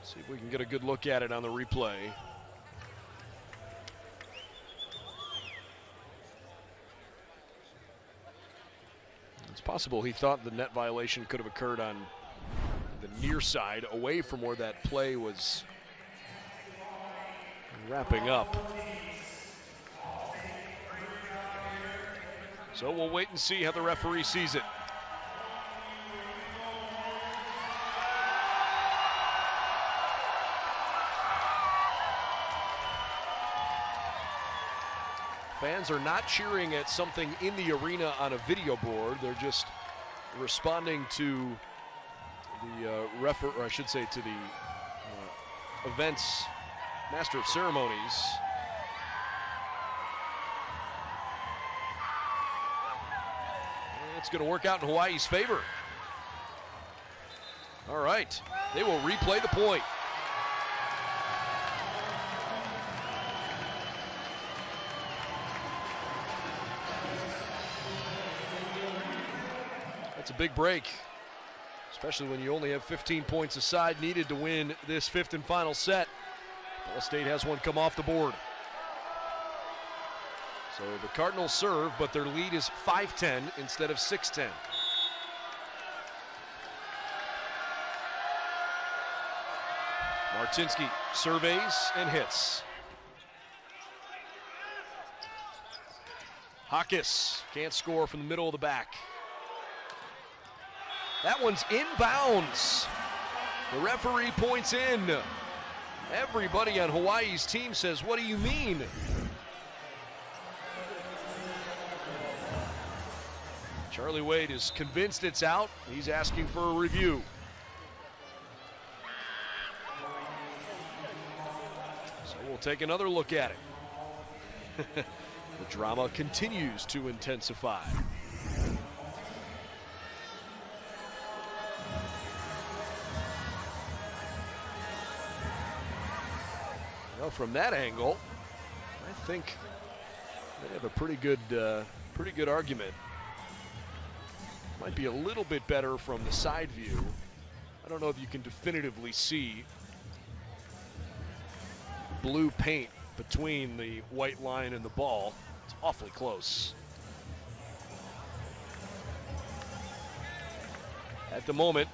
See if we can get a good look at it on the replay. It's possible he thought the net violation could have occurred on the near side, away from where that play was wrapping up. So we'll wait and see how the referee sees it. Fans are not cheering at something in the arena on a video board. They're just responding to the or I should say to the event's master of ceremonies. And it's going to work out in Hawaii's favor. All right, they will replay the point. That's a big break, especially when you only have 15 points aside needed to win this 5th and final set. Ball State has one come off the board. So the Cardinals serve, but their lead is 5-10 instead of 6-10. Martinsky surveys and hits. Hawkes can't score from the middle of the back. That one's inbounds. The referee points in. Everybody on Hawaii's team says, what do you mean? Charlie Wade is convinced it's out. He's asking for a review. So we'll take another look at it. The drama continues to intensify. Well, from that angle, I think they have a pretty good argument. Might be a little bit better from the side view. I don't know if you can definitively see blue paint between the white line and the ball. It's awfully close. At the moment,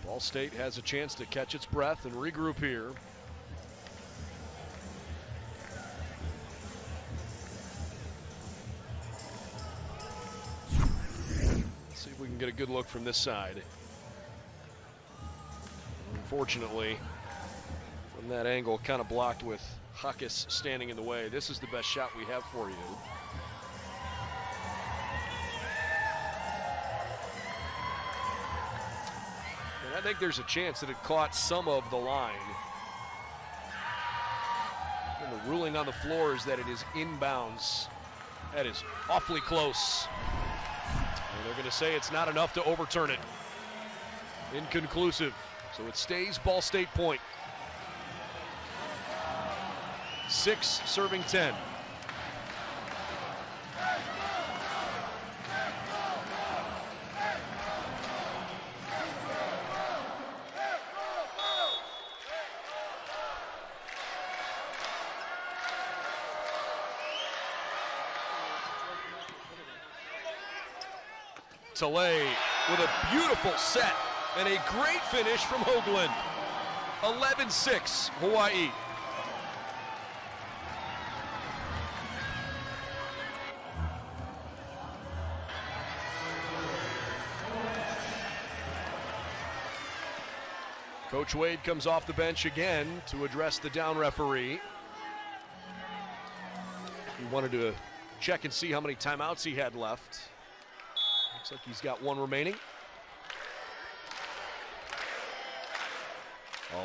Ball State has a chance to catch its breath and regroup here. See if we can get a good look from this side. Unfortunately, from that angle, kind of blocked with Hawkes standing in the way. This is the best shot we have for you. And I think there's a chance that it caught some of the line. And the ruling on the floor is that it is inbounds. That is awfully close. And they're going to say it's not enough to overturn it. Inconclusive. So it stays Ball State point. 6 serving 10. Talay with a beautiful set and a great finish from Hoagland. 11-6 Hawaii. Coach Wade comes off the bench again to address the down referee. He wanted to check and see how many timeouts he had left. Looks like he's got one remaining.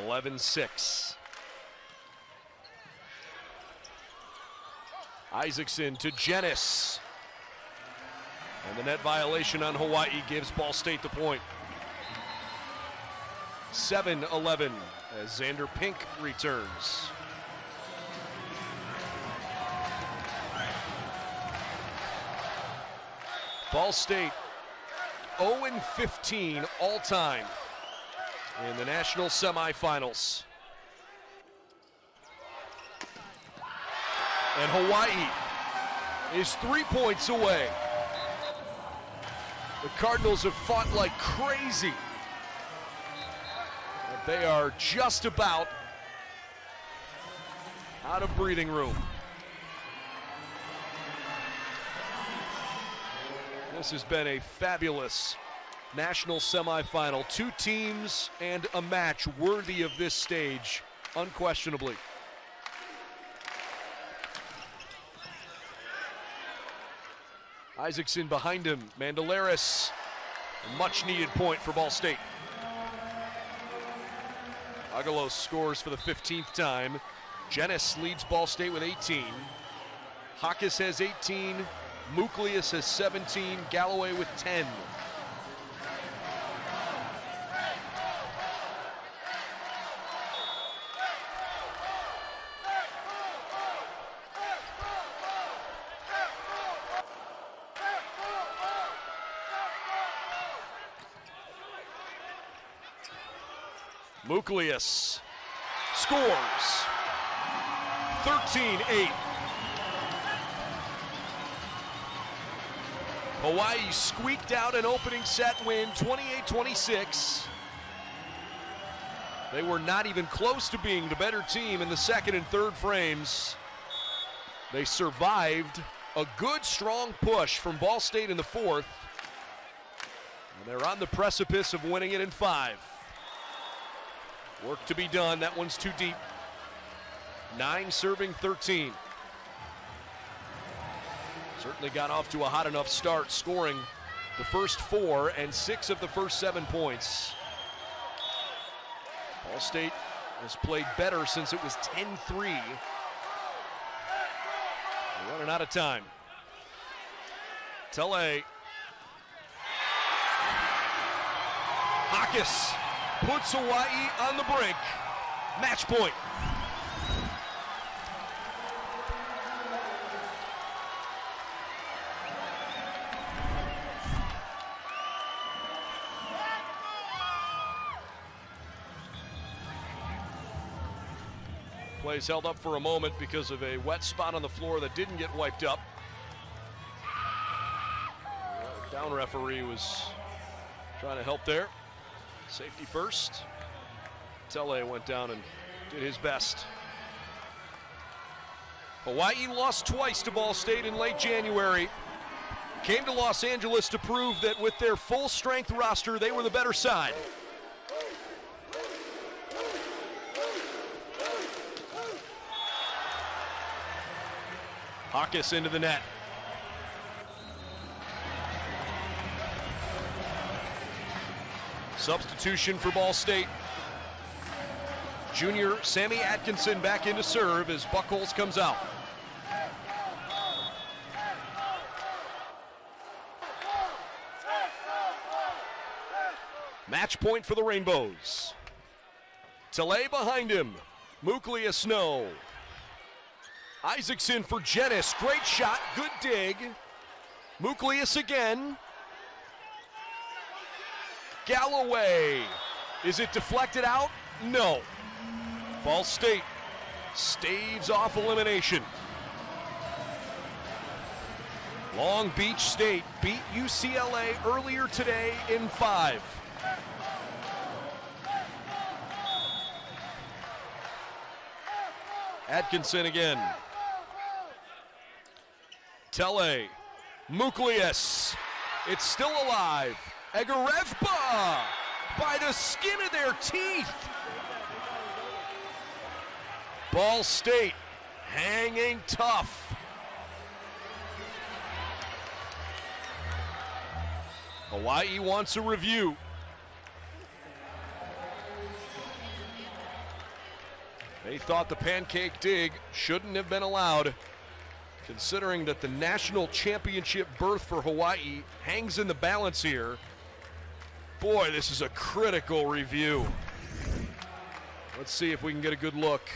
11-6. Isaacson to Jenis. And the net violation on Hawaii gives Ball State the point. 7-11 as Xander Pink returns. Ball State 0-15 all time in the national semifinals. And Hawaii is 3 points away. The Cardinals have fought like crazy. But they are just about out of breathing room. This has been a fabulous national semifinal. Two teams and a match worthy of this stage, unquestionably. Isaacson behind him, Mandelaris, a much needed point for Ball State. Agalos scores for the 15th time. Jenis leads Ball State with 18. Hawkes has 18. Muklius has 17. Galloway with 10. Muklius scores. 13-8. Hawaii squeaked out an opening set win, 28-26. They were not even close to being the better team in the second and third frames. They survived a good, strong push from Ball State in the fourth. And they're on the precipice of winning it in 5. Work to be done. That one's too deep. 9 serving 13. Certainly got off to a hot enough start, scoring the first 4 and 6 of the first 7 points. Ball State has played better since it was 10-3. They're running out of time. Tele. Hawkes puts Hawaii on the brink. Match point. Plays held up for a moment because of a wet spot on the floor that didn't get wiped up. Down referee was trying to help there. Safety first. Tele went down and did his best. Hawaii lost twice to Ball State in late January. Came to Los Angeles to prove that with their full strength roster, they were the better side. Hawkes into the net. Substitution for Ball State. Junior Sammy Atkinson back in to serve as Buckholz comes out. Match point for the Rainbows. Tele behind him. Muklius no. Isaacson for Jenis. Great shot. Good dig. Muklius again. Galloway. Is it deflected out? No. Ball State staves off elimination. Long Beach State beat UCLA earlier today in 5. Atkinson again. Tele. Muklius. It's still alive. Egarevpa by the skin of their teeth. Ball State hanging tough. Hawaii wants a review. They thought the pancake dig shouldn't have been allowed, considering that the national championship berth for Hawaii hangs in the balance here. Boy, this is a critical review. Let's see if we can get a good look.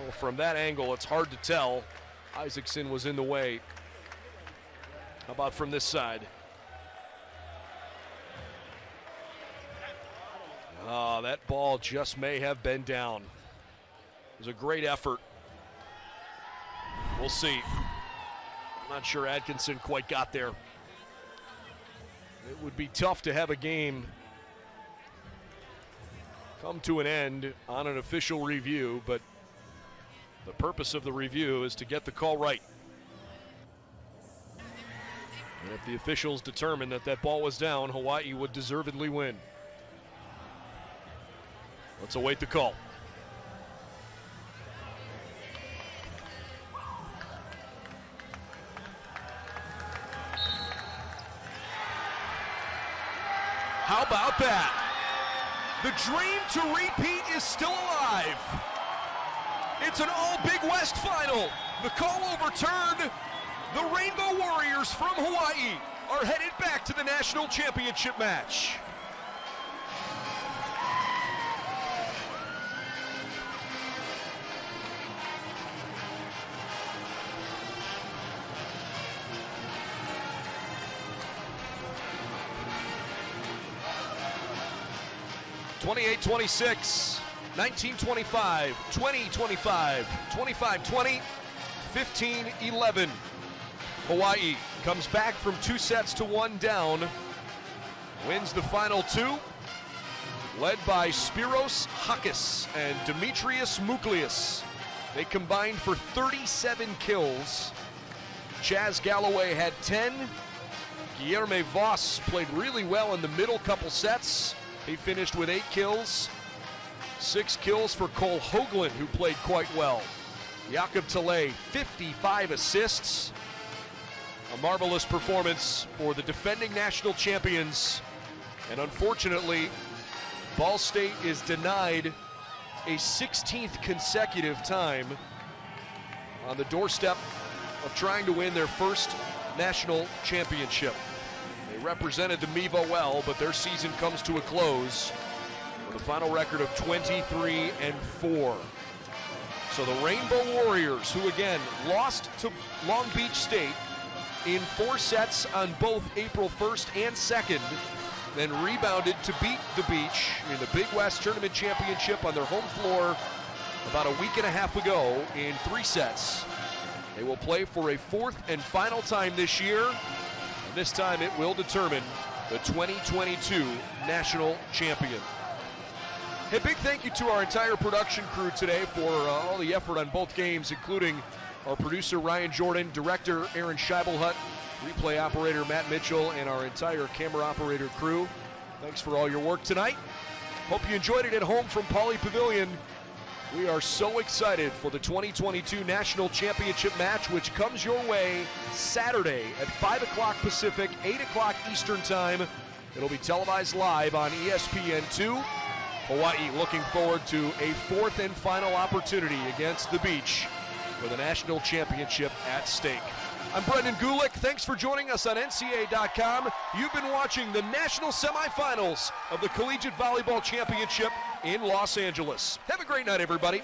Well, from that angle, it's hard to tell. Isaacson was in the way. How about from this side? Oh, that ball just may have been down. It was a great effort. We'll see. I'm not sure Atkinson quite got there. It would be tough to have a game come to an end on an official review, but the purpose of the review is to get the call right. And if the officials determine that that ball was down, Hawaii would deservedly win. Let's await the call. How about that? The dream to repeat is still alive. It's an all Big West final. The call overturned. The Rainbow Warriors from Hawaii are headed back to the national championship match. (28-26), 19-25, 20-25, 25-20, 15-11. Hawaii comes back from 2-1 down, wins the final two, led by Spiros Hakis and Demetrius Muklius. They combined for 37 kills. Chaz Galloway had 10. Guilherme Voss played really well in the middle couple sets. He finished with 8 kills. 6 kills for Cole Hoagland, who played quite well. Jakob Tilley, 55 assists. A marvelous performance for the defending national champions. And unfortunately, Ball State is denied a 16th consecutive time on the doorstep of trying to win their first national championship. They represented the MIVA well, but their season comes to a close with a final record of 23-4. So the Rainbow Warriors, who again lost to Long Beach State in 4 sets on both April 1st and 2nd, then rebounded to beat the Beach in the Big West Tournament Championship on their home floor about a week and a half ago in 3 sets. They will play for a 4th and final time this year, and this time it will determine the 2022 national champion. Hey, big thank you to our entire production crew today for all the effort on both games, including our producer Ryan Jordan, director Aaron Scheibelhut, replay operator Matt Mitchell, and our entire camera operator crew. Thanks for all your work tonight. Hope you enjoyed it at home from Pauley Pavilion. We are so excited for the 2022 National Championship match, which comes your way Saturday at 5 o'clock Pacific, 8 o'clock Eastern Time. It'll be televised live on ESPN2. Hawaii looking forward to a 4th and final opportunity against the Beach with a national championship at stake. I'm Brendan Gulick. Thanks for joining us on NCAA.com. You've been watching the national semifinals of the Collegiate Volleyball Championship in Los Angeles. Have a great night, everybody.